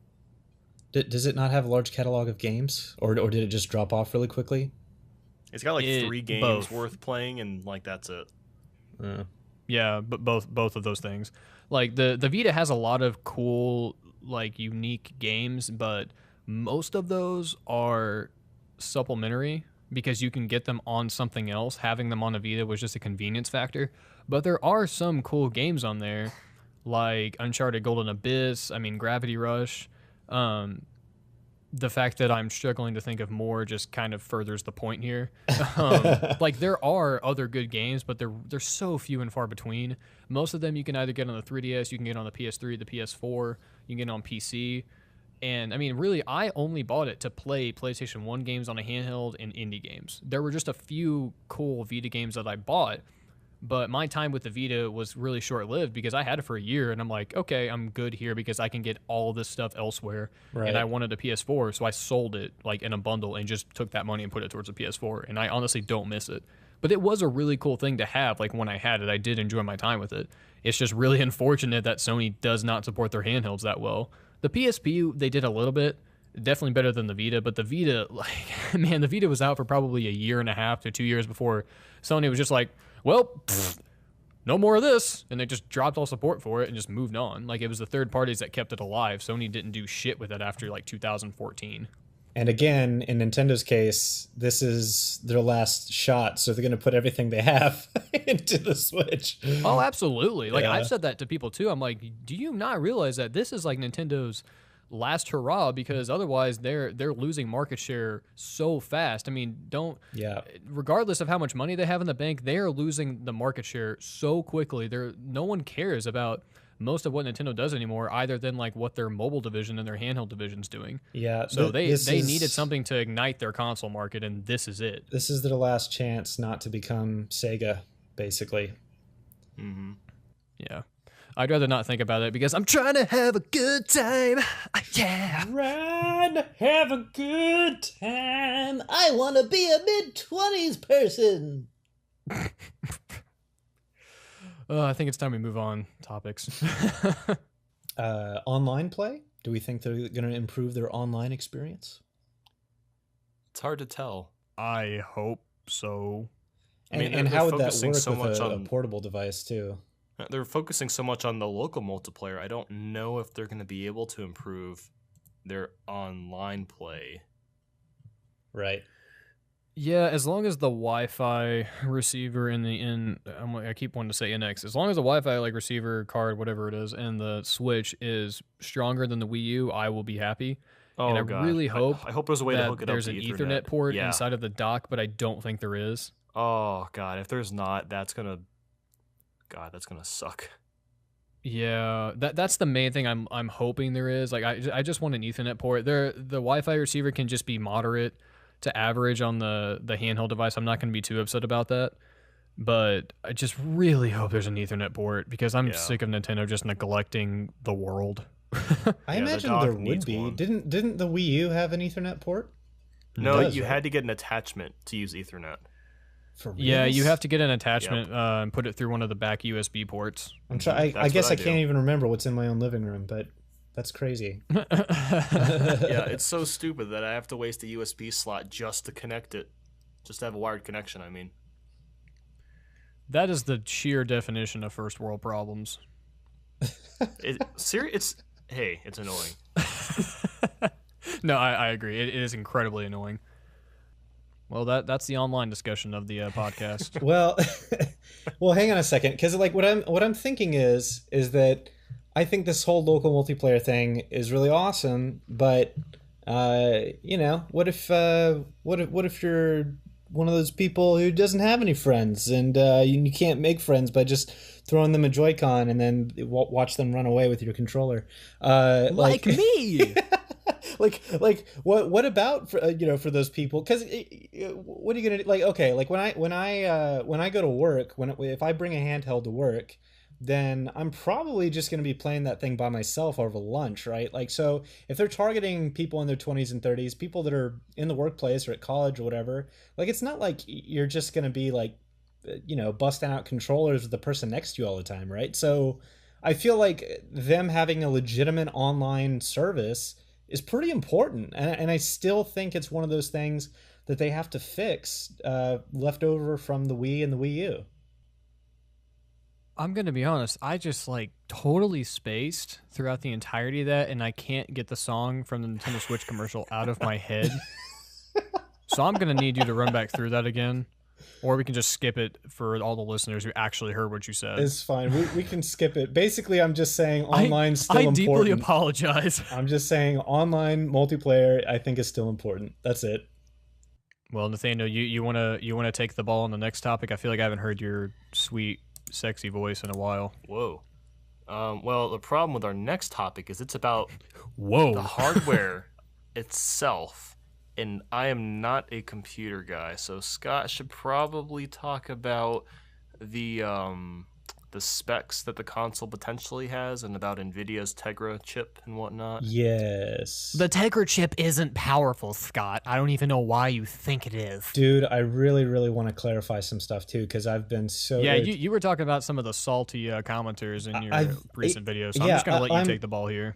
[SPEAKER 3] Does it not have a large catalog of games, or did it just drop off really quickly?
[SPEAKER 2] It's got like 3 games
[SPEAKER 1] both.
[SPEAKER 2] worth playing, and like that's it.
[SPEAKER 1] Yeah, but both of those things. Like the Vita has a lot of cool, like, unique games, but most of those are supplementary because you can get them on something else. Having them on a Vita was just a convenience factor. But there are some cool games on there, like Uncharted Golden Abyss, Gravity Rush. The fact that I'm struggling to think of more just kind of furthers the point here. Like, there are other good games, but they're so few and far between. Most of them you can either get on the 3DS, you can get on the PS3, the PS4, you can get on PC. And really, I only bought it to play PlayStation 1 games on a handheld and indie games. There were just a few cool Vita games that I bought, but my time with the Vita was really short-lived because I had it for a year, and I'm like, okay, I'm good here because I can get all this stuff elsewhere.
[SPEAKER 3] Right.
[SPEAKER 1] And I wanted a PS4, so I sold it like in a bundle and just took that money and put it towards a PS4. And I honestly don't miss it. But it was a really cool thing to have. Like, when I had it, I did enjoy my time with it. It's just really unfortunate that Sony does not support their handhelds that well. The PSP, they did a little bit. Definitely better than the Vita, but the Vita, like, man, the Vita was out for probably a year and a half to 2 years before Sony was just like, well, no more of this, and they just dropped all support for it and just moved on. Like, it was the third parties that kept it alive. Sony didn't do shit with it after like 2014.
[SPEAKER 3] And again, in Nintendo's case, this is their last shot, so they're going to put everything they have into the Switch.
[SPEAKER 1] Oh, absolutely. Like,
[SPEAKER 3] Yeah.
[SPEAKER 1] I've said that to people too. I'm like, do you not realize that this is like Nintendo's last hurrah, because otherwise they're losing market share so fast.
[SPEAKER 3] Yeah.
[SPEAKER 1] Regardless of how much money they have in the bank, they are losing the market share so quickly. No one cares about most of what Nintendo does anymore, either than like what their mobile division and their handheld division's doing.
[SPEAKER 3] Yeah.
[SPEAKER 1] So they needed something to ignite their console market, and this is it.
[SPEAKER 3] This is their last chance not to become Sega, basically.
[SPEAKER 2] Mm-hmm.
[SPEAKER 1] Yeah. I'd rather not think about it because I'm trying to have a good time. Yeah.
[SPEAKER 3] Run, have a good time.
[SPEAKER 4] I want to be a mid-20s person.
[SPEAKER 1] I think it's time we move on topics.
[SPEAKER 3] Online play? Do we think they're going to improve their online experience?
[SPEAKER 2] It's hard to tell.
[SPEAKER 1] I hope so.
[SPEAKER 3] And,
[SPEAKER 2] I mean,
[SPEAKER 3] and
[SPEAKER 2] they're
[SPEAKER 3] how would that
[SPEAKER 2] focusing
[SPEAKER 3] work
[SPEAKER 2] so
[SPEAKER 3] with
[SPEAKER 2] much
[SPEAKER 3] a
[SPEAKER 2] on-
[SPEAKER 3] portable device, too?
[SPEAKER 2] They're focusing so much on the local multiplayer. I don't know if they're going to be able to improve their online play.
[SPEAKER 3] Right.
[SPEAKER 1] Yeah, as long as the Wi-Fi receiver I keep wanting to say NX. As long as the Wi-Fi like receiver card, whatever it is, and the Switch is stronger than the Wii U, I will be happy.
[SPEAKER 2] Oh,
[SPEAKER 1] and I
[SPEAKER 2] God.
[SPEAKER 1] really hope
[SPEAKER 2] I hope there's a way to
[SPEAKER 1] that
[SPEAKER 2] hook it up
[SPEAKER 1] there's
[SPEAKER 2] to
[SPEAKER 1] an
[SPEAKER 2] Ethernet.
[SPEAKER 1] Ethernet port
[SPEAKER 2] Yeah.
[SPEAKER 1] inside of the dock, but I don't think there is.
[SPEAKER 2] Oh, God. If there's not, that's gonna suck.
[SPEAKER 1] Yeah, that's the main thing I'm hoping there is. Like I just want an Ethernet port. The Wi-Fi receiver can just be moderate to average on the handheld device. I'm not going to be too upset about that. But I just really hope there's an Ethernet port because I'm sick of Nintendo just neglecting the world.
[SPEAKER 3] I imagine there would be. One. Didn't the Wii U have an Ethernet port?
[SPEAKER 2] No, you had to get an attachment to use Ethernet.
[SPEAKER 3] For reals?
[SPEAKER 1] Yeah, you have to get an attachment and put it through one of the back USB ports.
[SPEAKER 3] I guess I can't even remember what's in my own living room, but that's crazy.
[SPEAKER 2] Yeah, it's so stupid that I have to waste a USB slot just to connect it. Just to have a wired connection, I mean.
[SPEAKER 1] That is the sheer definition of first world problems.
[SPEAKER 2] It's annoying.
[SPEAKER 1] No, I agree. It is incredibly annoying. Well, that's the online discussion of the podcast.
[SPEAKER 3] well, hang on a second, because like what I'm thinking is that I think this whole local multiplayer thing is really awesome, but what if you're one of those people who doesn't have any friends and you can't make friends by just throwing them a Joy-Con and then watch them run away with your controller,
[SPEAKER 1] like me.
[SPEAKER 3] like what about for those people? Because what are you gonna do? Like, okay, like when I go to work, if I bring a handheld to work, then I'm probably just going to be playing that thing by myself over lunch, right? Like, so if they're targeting people in their 20s and 30s, people that are in the workplace or at college or whatever, like, it's not like you're just going to be like, busting out controllers with the person next to you all the time, right? So I feel like them having a legitimate online service is pretty important. And I still think it's one of those things that they have to fix, left over from the Wii and the Wii U.
[SPEAKER 1] I'm going to be honest, I just like totally spaced throughout the entirety of that, and I can't get the song from the Nintendo Switch commercial out of my head. So I'm going to need you to run back through that again, or we can just skip it for all the listeners who actually heard what you said.
[SPEAKER 3] It's fine. We can skip it. Basically, I'm just saying online's still important. I
[SPEAKER 1] deeply apologize.
[SPEAKER 3] I'm just saying online multiplayer, I think, is still important. That's it.
[SPEAKER 1] Well, Nathaniel, you wanna take the ball on the next topic? I feel like I haven't heard your sweet, sexy voice in a while.
[SPEAKER 2] Whoa. Well, the problem with our next topic is it's about
[SPEAKER 1] the
[SPEAKER 2] hardware itself. And I am not a computer guy, so Scott should probably talk about the specs that the console potentially has and about NVIDIA's Tegra chip and whatnot.
[SPEAKER 3] Yes.
[SPEAKER 1] The Tegra chip isn't powerful, Scott. I don't even know why you think it is.
[SPEAKER 3] Dude, I really, really want to clarify some stuff, too, because I've been so...
[SPEAKER 1] Yeah, you were talking about some of the salty commenters in your recent videos, so I'm just going to let you take the ball here.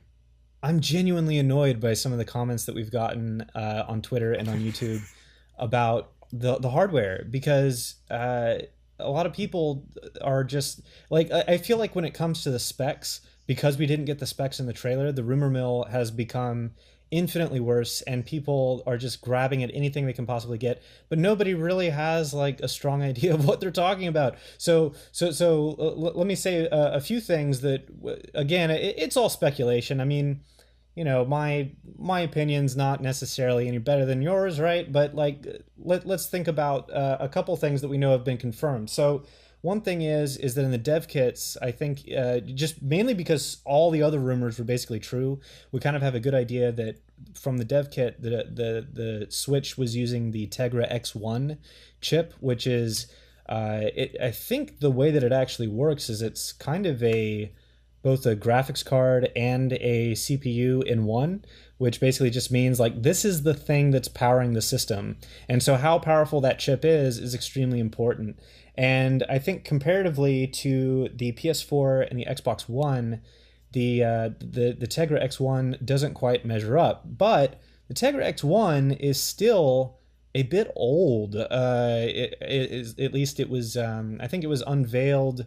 [SPEAKER 3] I'm genuinely annoyed by some of the comments that we've gotten on Twitter and on YouTube about the hardware, because a lot of people are just like, I feel like when it comes to the specs, because we didn't get the specs in the trailer, the rumor mill has become infinitely worse, and people are just grabbing at anything they can possibly get, but nobody really has like a strong idea of what they're talking about. So let me say a few things that, again, it's all speculation. I mean, my opinion's not necessarily any better than yours, right? But like, let's think about a couple things that we know have been confirmed. So one thing is that in the dev kits, I think just mainly because all the other rumors were basically true, we kind of have a good idea that from the dev kit, the Switch was using the Tegra X1 chip, which is, I think the way that it actually works is it's kind of both a graphics card and a CPU in one, which basically just means like this is the thing that's powering the system. And so how powerful that chip is extremely important. And I think comparatively to the PS4 and the Xbox One, the Tegra X1 doesn't quite measure up, but the Tegra X1 is still a bit old. At least it was, I think it was unveiled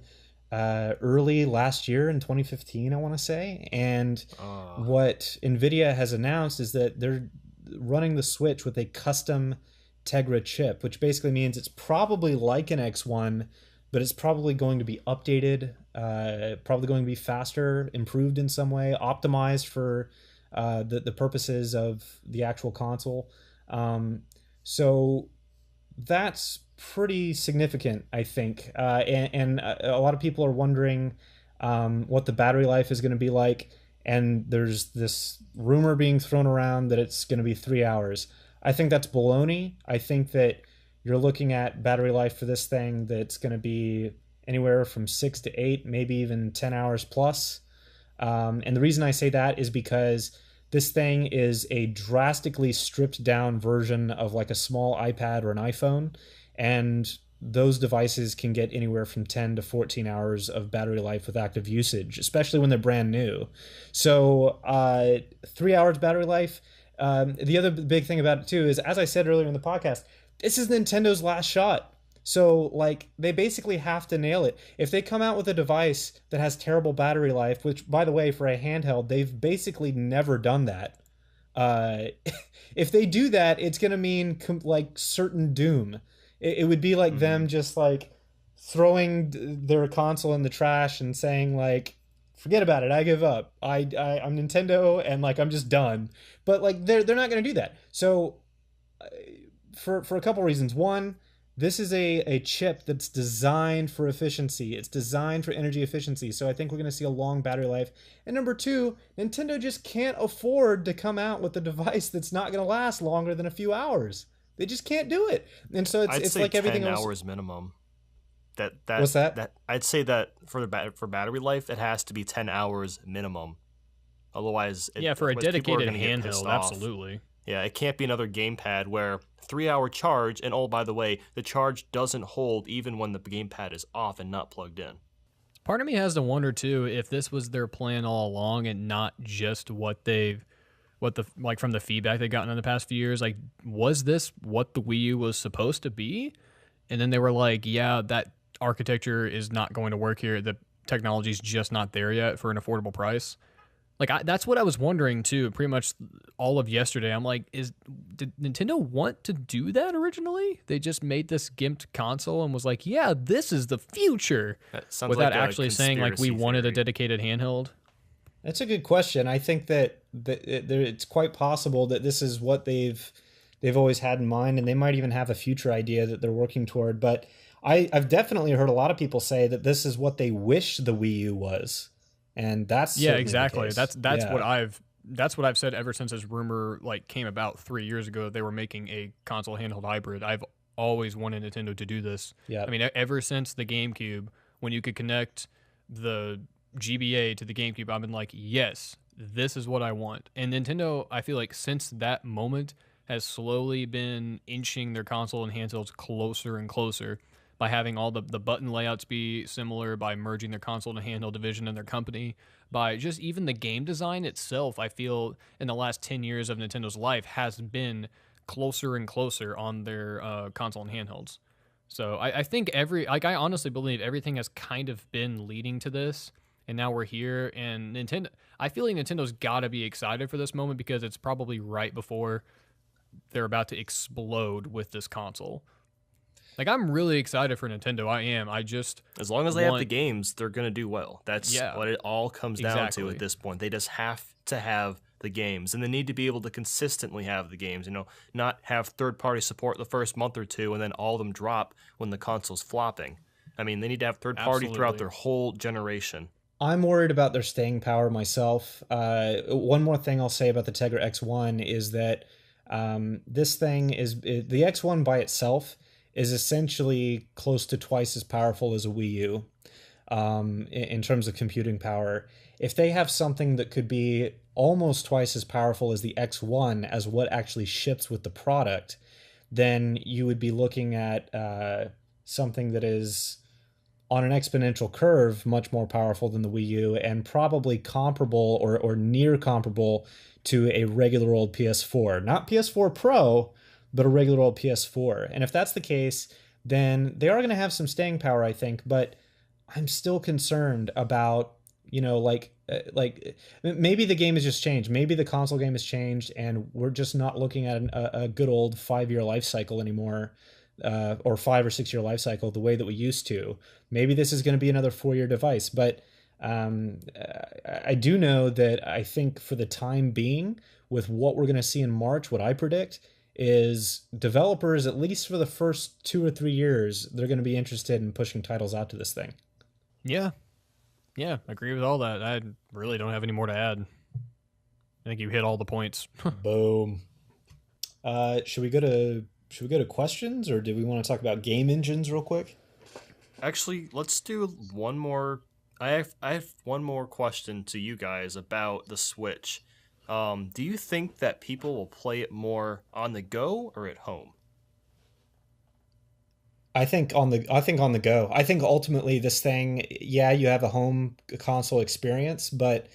[SPEAKER 3] early last year in 2015, I want to say. And
[SPEAKER 2] Uh,
[SPEAKER 3] what NVIDIA has announced is that they're running the Switch with a custom Tegra chip, which basically means it's probably like an X1, but it's probably going to be updated, probably going to be faster, improved in some way, optimized for the purposes of the actual console. So that's pretty significant, I think. And a lot of people are wondering what the battery life is going to be like. And there's this rumor being thrown around that it's going to be 3 hours. I think that's baloney. I think that you're looking at battery life for this thing that's going to be anywhere from 6 to 8, maybe even 10 hours plus. And the reason I say that is because this thing is a drastically stripped down version of like a small iPad or an iPhone. And those devices can get anywhere from 10 to 14 hours of battery life with active usage, especially when they're brand new. So 3 hours battery life. The other big thing about it too is, as I said earlier in the podcast, this is Nintendo's last shot. So like they basically have to nail it. If they come out with a device that has terrible battery life, which by the way for a handheld they've basically never done that. Uh, if they do that, it's gonna mean like certain doom. It would be like them just like throwing their console in the trash and saying like, forget about it, I give up. I'm Nintendo and like I'm just done. But like they're not gonna do that. So for a couple reasons. One, this is a chip that's designed for efficiency. It's designed for energy efficiency. So I think we're going to see a long battery life. And number two, Nintendo just can't afford to come out with a device that's not going to last longer than a few hours. They just can't do it. And so
[SPEAKER 2] I'd
[SPEAKER 3] it's
[SPEAKER 2] say
[SPEAKER 3] like everything
[SPEAKER 2] 10
[SPEAKER 3] else.
[SPEAKER 2] hours minimum.
[SPEAKER 3] What's that?
[SPEAKER 2] That I'd say that for battery life, it has to be 10 hours minimum. Otherwise,
[SPEAKER 1] for a
[SPEAKER 2] people are
[SPEAKER 1] dedicated
[SPEAKER 2] gonna get pissed
[SPEAKER 1] handheld,
[SPEAKER 2] off.
[SPEAKER 1] absolutely.
[SPEAKER 2] Yeah, it can't be another gamepad where 3 hour charge, and oh, by the way, the charge doesn't hold even when the gamepad is off and not plugged in.
[SPEAKER 1] Part of me has to wonder too if this was their plan all along and not just what the like from the feedback they've gotten in the past few years. Like, was this what the Wii U was supposed to be? And then they were like, yeah, that architecture is not going to work here. The technology's just not there yet for an affordable price. Like that's what I was wondering too. Pretty much all of yesterday, I'm like, did Nintendo want to do that originally? They just made this gimped console and was like, yeah, this is the future,
[SPEAKER 2] That sounds
[SPEAKER 1] without
[SPEAKER 2] like a
[SPEAKER 1] actually saying like we
[SPEAKER 2] conspiracy
[SPEAKER 1] wanted a
[SPEAKER 2] theory.
[SPEAKER 1] dedicated handheld.
[SPEAKER 3] That's a good question. I think that it's quite possible that this is what they've always had in mind, and they might even have a future idea that they're working toward. But I've definitely heard a lot of people say that this is what they wish the Wii U was, and that's
[SPEAKER 1] Yeah,
[SPEAKER 3] certainly the
[SPEAKER 1] exactly.
[SPEAKER 3] case.
[SPEAKER 1] That's
[SPEAKER 3] Yeah.
[SPEAKER 1] that's what I've said ever since this rumor like came about 3 years ago. They were making a console handheld hybrid. I've always wanted Nintendo to do this.
[SPEAKER 3] Yeah.
[SPEAKER 1] I mean, ever since the GameCube, when you could connect the GBA to the GameCube, I've been like, yes, this is what I want. And Nintendo, I feel like since that moment, has slowly been inching their console and handhelds closer and closer by having all the button layouts be similar, by merging their console and handheld division in their company, by just even the game design itself. I feel in the last 10 years of Nintendo's life has been closer and closer on their console and handhelds. So I think I honestly believe everything has kind of been leading to this, and now we're here. And Nintendo, I feel like Nintendo's got to be excited for this moment because it's probably right before they're about to explode with this console. Like, I'm really excited for Nintendo. I am. I just
[SPEAKER 2] As long as they have the
[SPEAKER 1] want-
[SPEAKER 2] games, they're going to do well. That's
[SPEAKER 1] Yeah.
[SPEAKER 2] what it all comes down to
[SPEAKER 1] Exactly.
[SPEAKER 2] at this point. They just have to have the games, and they need to be able to consistently have the games, not have third-party support the first month or two and then all of them drop when the console's flopping. I mean, they need to have third-party throughout
[SPEAKER 1] Absolutely.
[SPEAKER 2] their whole generation.
[SPEAKER 3] I'm worried about their staying power myself. One more thing I'll say about the Tegra X1 is that this thing the X1 by itself is essentially close to twice as powerful as a Wii U in terms of computing power. If they have something that could be almost twice as powerful as the X1 as what actually ships with the product, then you would be looking at something that is on an exponential curve much more powerful than the Wii U and probably comparable or near comparable to a regular old PS4. Not PS4 Pro, but a regular old PS4. And if that's the case, then they are going to have some staying power, I think. But I'm still concerned about, maybe the game has just changed. Maybe the console game has changed, and we're just not looking at a good old 5-year life cycle anymore, or 5 or 6 year life cycle the way that we used to. Maybe this is going to be another 4-year device, but I do know that I think for the time being, with what we're going to see in March, what I predict is developers, at least for the first 2 or 3 years, they're going to be interested in pushing titles out to this thing.
[SPEAKER 1] Yeah. Yeah, I agree with all that. I really don't have any more to add. I think you hit all the points.
[SPEAKER 3] Boom. Should we go to questions, or do we want to talk about game engines real quick?
[SPEAKER 2] Actually, let's do one more. I have one more question to you guys about the Switch. Do you think that people will play it more on the go or at home?
[SPEAKER 3] I think on the go. I think ultimately this thing, yeah, you have a home console experience, but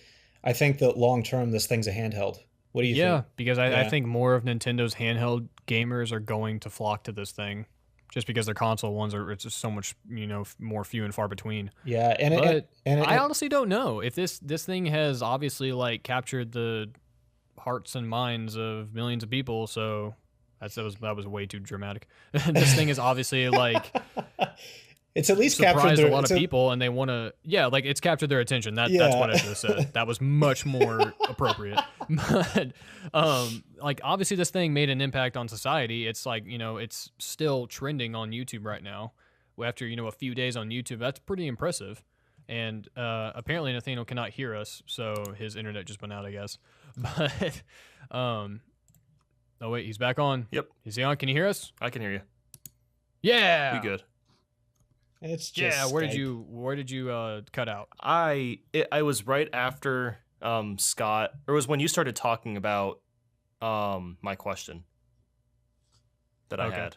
[SPEAKER 3] I think that long term this thing's a handheld. What do you think?
[SPEAKER 1] Yeah, because I think more of Nintendo's handheld gamers are going to flock to this thing, just because their console ones are just so much more few and far between.
[SPEAKER 3] Yeah,
[SPEAKER 1] I honestly don't know if this thing has obviously like captured the hearts and minds of millions of people. So that was way too dramatic. This thing is obviously like
[SPEAKER 3] it's at least
[SPEAKER 1] surprised
[SPEAKER 3] captured
[SPEAKER 1] a lot of people, and they want to like it's captured their attention. That's what I should have said. That was much more appropriate. But like obviously this thing made an impact on society. It's like it's still trending on YouTube right now. After a few days on YouTube, that's pretty impressive. And apparently Nathaniel cannot hear us, so his internet just went out, I guess. But oh wait, he's back on.
[SPEAKER 2] Yep.
[SPEAKER 1] Is he on? Can you hear us?
[SPEAKER 2] I can hear you.
[SPEAKER 1] Yeah.
[SPEAKER 2] We good.
[SPEAKER 3] It's just
[SPEAKER 1] Where
[SPEAKER 3] Skype.
[SPEAKER 1] did you cut out?
[SPEAKER 2] I was right after Scott, or it was when you started talking about my question that I had.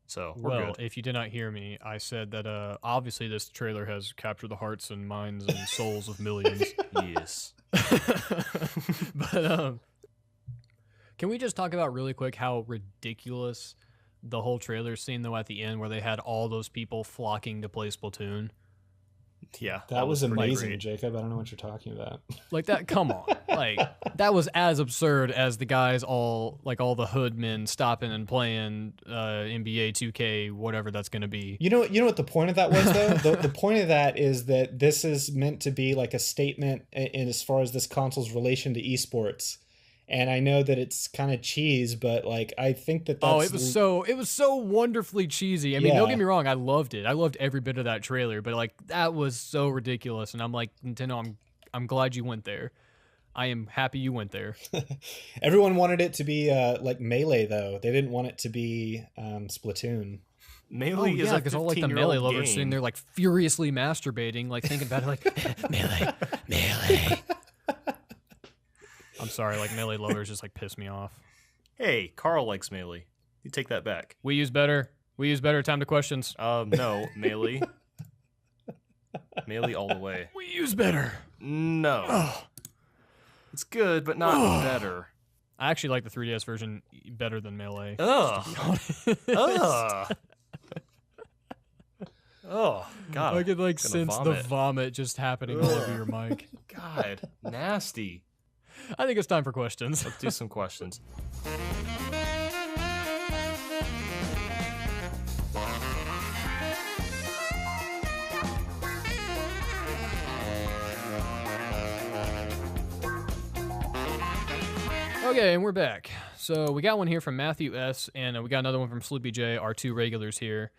[SPEAKER 2] So we're good.
[SPEAKER 1] If you did not hear me, I said that obviously this trailer has captured the hearts and minds and souls of millions.
[SPEAKER 2] Yes.
[SPEAKER 1] But can we just talk about really quick how ridiculous the whole trailer scene though at the end, where they had all those people flocking to play Splatoon?
[SPEAKER 2] Yeah,
[SPEAKER 3] That was
[SPEAKER 2] pretty
[SPEAKER 3] amazing,
[SPEAKER 2] great.
[SPEAKER 3] Jacob. I don't know what you're talking about.
[SPEAKER 1] Like that, come on. Like that was as absurd as the guys all the hood men stopping and playing NBA 2K, whatever that's going to be.
[SPEAKER 3] You know what the point of that was though? the point of that is that this is meant to be like a statement in as far as this console's relation to esports. And I know that it's kind of cheese, but like I think that's
[SPEAKER 1] it was so wonderfully cheesy. I mean, don't get me wrong, I loved it. I loved every bit of that trailer, but like that was so ridiculous. And I'm like, Nintendo, I'm glad you went there. I am happy you went there.
[SPEAKER 3] Everyone wanted it to be like Melee though. They didn't want it to be Splatoon.
[SPEAKER 2] Melee is
[SPEAKER 1] because all like the Melee lovers sitting there like furiously masturbating, like thinking about it, like Melee. I'm sorry, like Melee lovers just like piss me off.
[SPEAKER 2] Hey, Carl likes Melee. You take that back.
[SPEAKER 1] We use better. Time to questions.
[SPEAKER 2] No, Melee. Melee all the way.
[SPEAKER 1] We use better.
[SPEAKER 2] No. It's good, but not better.
[SPEAKER 1] I actually like the 3DS version better than Melee.
[SPEAKER 2] Ugh.
[SPEAKER 1] To be honest.
[SPEAKER 2] Ugh. Oh, God.
[SPEAKER 1] I could like sense the vomit just happening all over your mic.
[SPEAKER 2] God, nasty.
[SPEAKER 1] I think it's time for questions.
[SPEAKER 2] Let's do some questions.
[SPEAKER 1] Okay, and we're back. So we got one here from Matthew S, and we got another one from Sloopy J, our two regulars here.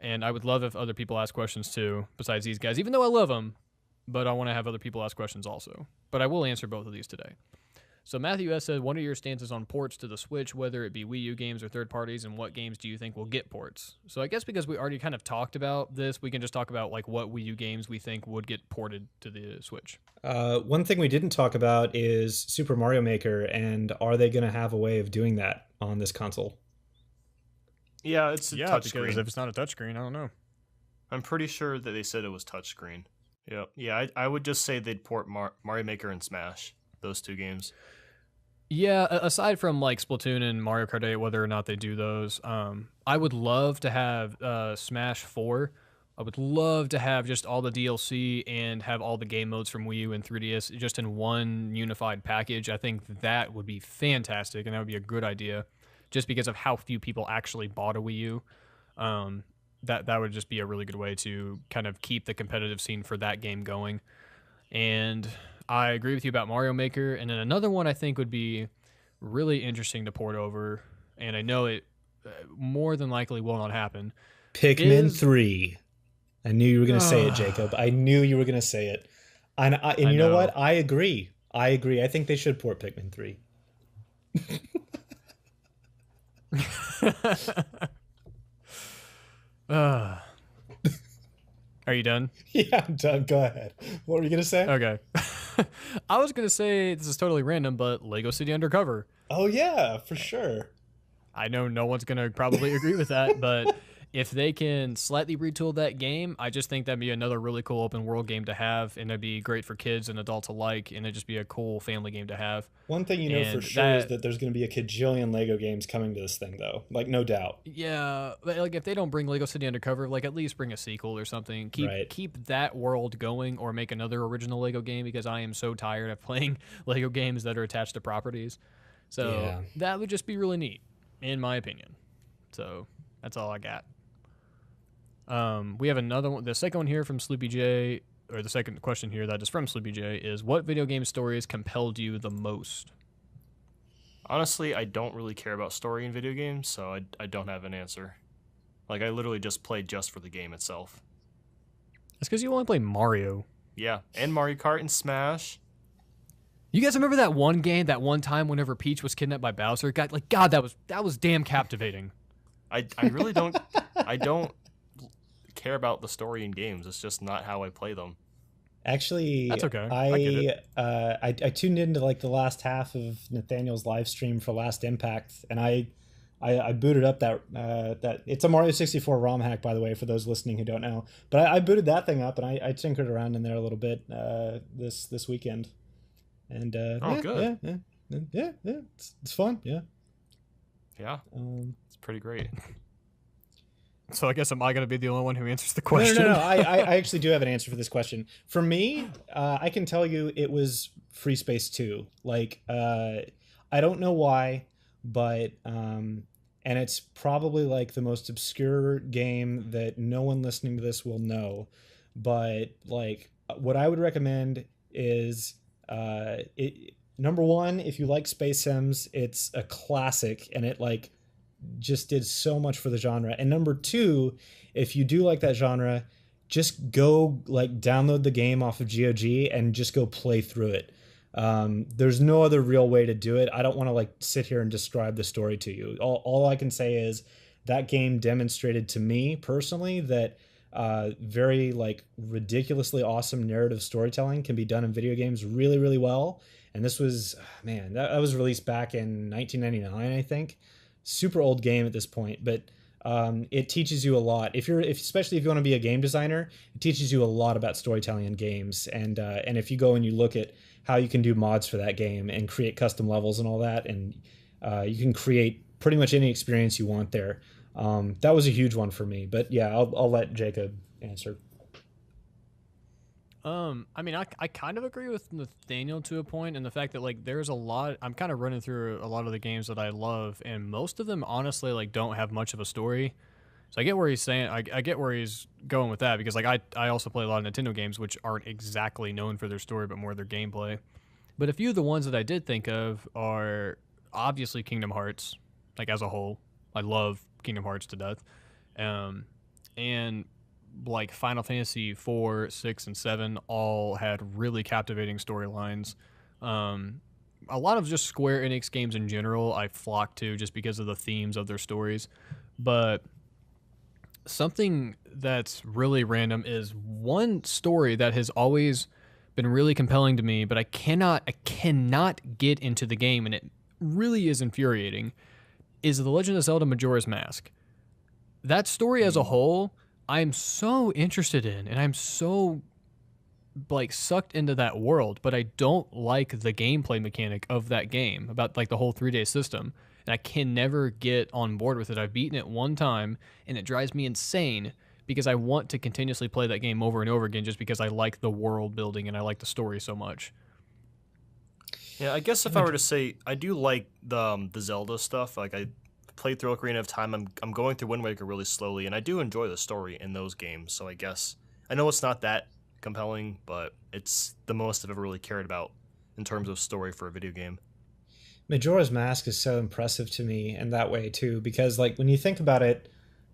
[SPEAKER 1] And I would love if other people ask questions too, besides these guys, even though I love them. But I want to have other people ask questions also. But I will answer both of these today. So Matthew S. said, what are your stances on ports to the Switch, whether it be Wii U games or third parties, and what games do you think will get ports? So I guess because we already kind of talked about this, we can just talk about like what Wii U games we think would get ported to the Switch.
[SPEAKER 3] One thing we didn't talk about is Super Mario Maker, and are they going to have a way of doing that on this console?
[SPEAKER 2] Yeah, it's a touchscreen.
[SPEAKER 1] Because if it's not a touchscreen, I don't know.
[SPEAKER 2] I'm pretty sure that they said it was touchscreen. Yep. Yeah, I would just say they'd port Mario Maker and Smash, those two games.
[SPEAKER 1] Yeah, aside from like Splatoon and Mario Kart 8, whether or not they do those, I would love to have Smash 4 I would love to have just all the DLC and have all the game modes from Wii U and 3DS just in one unified package. I think that would be fantastic, and that would be a good idea, just because of how few people actually bought a Wii U. That would just be a really good way to kind of keep the competitive scene for that game going. And I agree with you about Mario Maker. And then another one I think would be really interesting to port over, and I know it more than likely will not happen.
[SPEAKER 3] Pikmin 3. I knew you were going to say it, Jacob. I knew you were going to say it. And you know what? I agree. I think they should port Pikmin 3.
[SPEAKER 1] Are you done?
[SPEAKER 3] Yeah, I'm done. Go ahead. What were you going to say?
[SPEAKER 1] Okay. I was going to say, this is totally random, but Lego City Undercover.
[SPEAKER 3] Oh, yeah, for sure.
[SPEAKER 1] I know no one's going to probably agree with that, but if they can slightly retool that game, I just think that'd be another really cool open world game to have, and it'd be great for kids and adults alike, and it'd just be a cool family game to have.
[SPEAKER 3] One thing you know for sure is that there's going to be a kajillion Lego games coming to this thing, though. Like, no doubt.
[SPEAKER 1] Yeah, but like if they don't bring Lego City Undercover, like at least bring a sequel or something. Keep that world going, or make another original Lego game, because I am so tired of playing Lego games that are attached to properties. So that would just be really neat, in my opinion. So that's all I got. We have another one. The second one here from Sleepy J, or the second question here that is from Sleepy J, is what video game stories compelled you the most?
[SPEAKER 2] Honestly, I don't really care about story in video games, so I don't have an answer. Like, I literally just played just for the game itself.
[SPEAKER 1] That's because you only play Mario.
[SPEAKER 2] Yeah, and Mario Kart and Smash.
[SPEAKER 1] You guys remember that one game, that one time whenever Peach was kidnapped by Bowser? God, that was damn captivating.
[SPEAKER 2] I really don't I don't care about the story in games. It's just not how I play them.
[SPEAKER 3] Actually,
[SPEAKER 1] that's okay. I get it.
[SPEAKER 3] I tuned into like the last half of Nathaniel's live stream for Last Impact, and I booted up that it's a Mario 64 ROM hack, by the way, for those listening who don't know. But I booted that thing up, and I tinkered around in there a little bit this weekend. And
[SPEAKER 2] good.
[SPEAKER 3] Yeah, it's fun. Yeah,
[SPEAKER 2] it's pretty great.
[SPEAKER 1] So I guess am I going to be the only one who answers the question?
[SPEAKER 3] No. I actually do have an answer for this question. For me, I can tell you it was Free Space 2. Like, I don't know why, but and it's probably like the most obscure game that no one listening to this will know. But like, what I would recommend is number one, if you like space sims, it's a classic, and it like just did so much for the genre. And number two, if you do like that genre, just go like download the game off of GOG and just go play through it. There's no other real way to do it. I don't want to like sit here and describe the story to you. All I can say is that game demonstrated to me personally that very like ridiculously awesome narrative storytelling can be done in video games really, really well. And this was, man, that was released back in 1999, I think. Super old game at this point, but it teaches you a lot. Especially if you want to be a game designer, it teaches you a lot about storytelling in games. And if you go and you look at how you can do mods for that game and create custom levels and all that, and you can create pretty much any experience you want there. That was a huge one for me. But yeah, I'll let Jacob answer.
[SPEAKER 1] I mean, I kind of agree with Nathaniel to a point, and the fact that like there's a lot. I'm kind of running through a lot of the games that I love, and most of them honestly like don't have much of a story. So I get where he's saying. I get where he's going with that, because like I also play a lot of Nintendo games which aren't exactly known for their story, but more their gameplay. But a few of the ones that I did think of are obviously Kingdom Hearts. Like as a whole, I love Kingdom Hearts to death, and like Final Fantasy 4, 6, and 7 all had really captivating storylines. A lot of just Square Enix games in general I flock to just because of the themes of their stories. But something that's really random is one story that has always been really compelling to me, but I cannot get into the game, and it really is infuriating, is The Legend of Zelda Majora's Mask. That story as a whole, I'm so interested in, and I'm so like sucked into that world, but I don't like the gameplay mechanic of that game, about like the whole 3-day system, and I can never get on board with it. I've beaten it one time, and it drives me insane because I want to continuously play that game over and over again just because I like the world building and I like the story so much.
[SPEAKER 2] Yeah, I guess if I were to say, I do like the Zelda stuff. Like, I played through Ocarina of Time. I'm going through Wind Waker really slowly, and I do enjoy the story in those games. So I guess I know it's not that compelling, but it's the most I've ever really cared about in terms of story for a video game.
[SPEAKER 3] Majora's Mask is so impressive to me in that way too, because like when you think about it,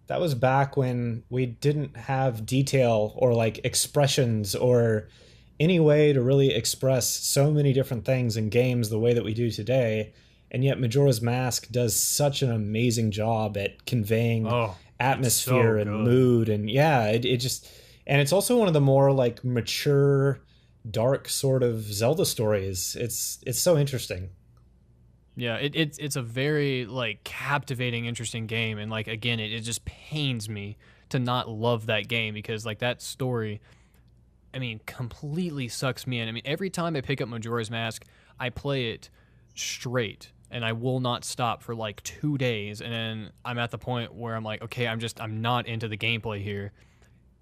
[SPEAKER 3] that was back when we didn't have detail or like expressions or any way to really express so many different things in games the way that we do today. And yet Majora's Mask does such an amazing job at conveying
[SPEAKER 1] Oh,
[SPEAKER 3] atmosphere
[SPEAKER 1] so
[SPEAKER 3] and
[SPEAKER 1] good.
[SPEAKER 3] mood. And yeah, it just, and it's also one of the more like mature, dark sort of Zelda stories. It's so interesting.
[SPEAKER 1] Yeah, it's a very like captivating, interesting game, and like again, it just pains me to not love that game because like that story, I mean, completely sucks me in. I mean, every time I pick up Majora's Mask, I play it straight, and I will not stop for like 2 days, and then I'm at the point where I'm like, okay, I'm not into the gameplay here,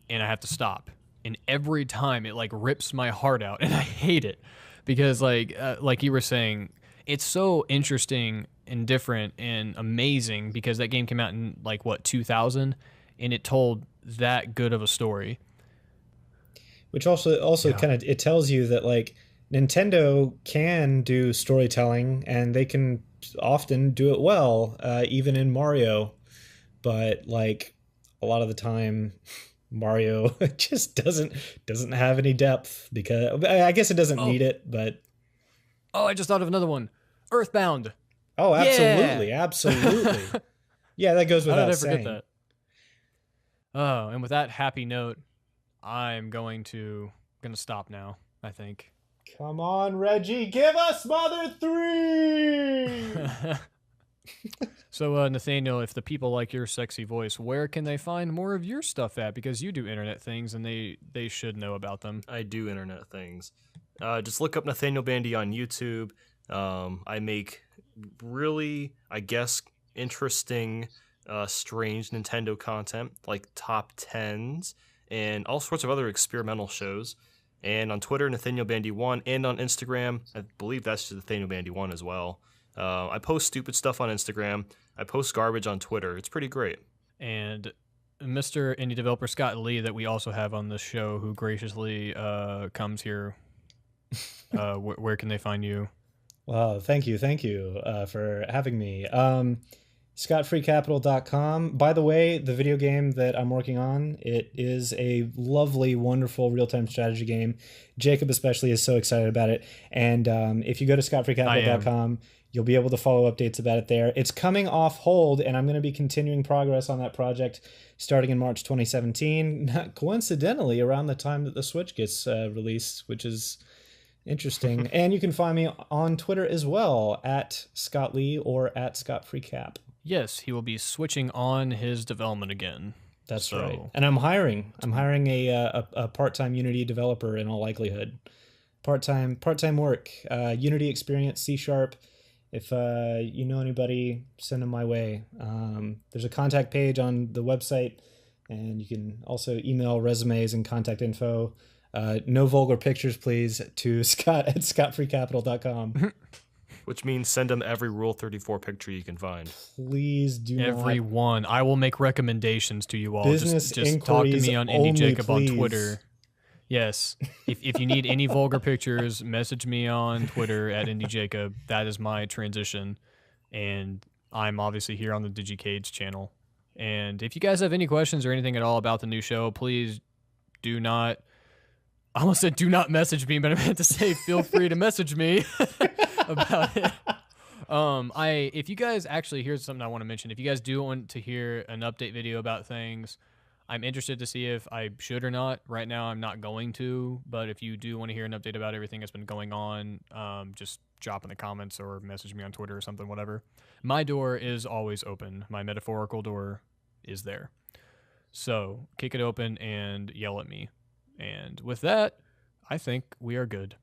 [SPEAKER 1] and I have to stop. And every time it like rips my heart out, and I hate it because like you were saying, it's so interesting and different and amazing because that game came out in like what 2000, and it told that good of a story.
[SPEAKER 3] Which also
[SPEAKER 1] Yeah.
[SPEAKER 3] kind of it tells you that like Nintendo can do storytelling and they can often do it well, even in Mario. But like a lot of the time, Mario just doesn't have any depth because I guess it doesn't
[SPEAKER 1] Oh,
[SPEAKER 3] need it. But
[SPEAKER 1] oh, I just thought of another one. Earthbound.
[SPEAKER 3] oh,
[SPEAKER 1] Yeah.
[SPEAKER 3] absolutely, absolutely, yeah, that goes
[SPEAKER 1] How did
[SPEAKER 3] without
[SPEAKER 1] I forget
[SPEAKER 3] saying.
[SPEAKER 1] that? Oh, and with that happy note, I'm gonna stop now, I think.
[SPEAKER 3] Come on, Reggie, give us Mother 3!
[SPEAKER 1] So, Nathaniel, if the people like your sexy voice, where can they find more of your stuff at? Because you do internet things, and they should know about them.
[SPEAKER 2] I do internet things. Just look up Nathaniel Bandy on YouTube. I make really, I guess, interesting, strange Nintendo content like top tens and all sorts of other experimental shows. And on Twitter, Nathaniel Bandy 1, and on Instagram, I believe that's just Nathaniel Bandy 1 as well. I post stupid stuff on Instagram. I post garbage on Twitter. It's pretty great.
[SPEAKER 1] And Mr. Indie developer Scott Lee, that we also have on this show, who graciously comes here. Where can they find you?
[SPEAKER 3] Well, thank you for having me. ScottFreeCapital.com. By the way, the video game that I'm working on, it is a lovely, wonderful real-time strategy game. Jacob especially is so excited about it. And if you go to ScottFreeCapital.com, you'll be able to follow updates about it there. It's coming off hold, and I'm going to be continuing progress on that project starting in March 2017, not coincidentally around the time that the Switch gets released, which is interesting. And you can find me on Twitter as well, at Scott Lee or at ScottFreeCap.
[SPEAKER 1] Yes, he will be switching on his development again.
[SPEAKER 3] That's
[SPEAKER 1] So-
[SPEAKER 3] right. And I'm hiring a part-time Unity developer in all likelihood. Part-time work, Unity experience, C#. If you know anybody, send them my way. There's a contact page on the website, and you can also email resumes and contact info. No vulgar pictures, please, to Scott at scottfreecapital.com.
[SPEAKER 2] Which means send them every Rule 34 picture you can find.
[SPEAKER 3] Please do
[SPEAKER 1] Every
[SPEAKER 3] not.
[SPEAKER 1] one. I will make recommendations to you all.
[SPEAKER 3] Business
[SPEAKER 1] just talk to
[SPEAKER 3] inquiries
[SPEAKER 1] me on
[SPEAKER 3] only,
[SPEAKER 1] Indie Jacob
[SPEAKER 3] please.
[SPEAKER 1] on Twitter. Yes. If you need any vulgar pictures, message me on Twitter at Indie Jacob. That is my transition. And I'm obviously here on the Digicast channel. And if you guys have any questions or anything at all about the new show, please do not. I almost said do not message me, but I meant to say feel free to message me about it. If you guys actually, here's something I want to mention. If you guys do want to hear an update video about things, I'm interested to see if I should or not. Right now, I'm not going to, but if you do want to hear an update about everything that's been going on, just drop in the comments or message me on Twitter or something, whatever. My door is always open. My metaphorical door is there. So kick it open and yell at me. And with that, I think we are good.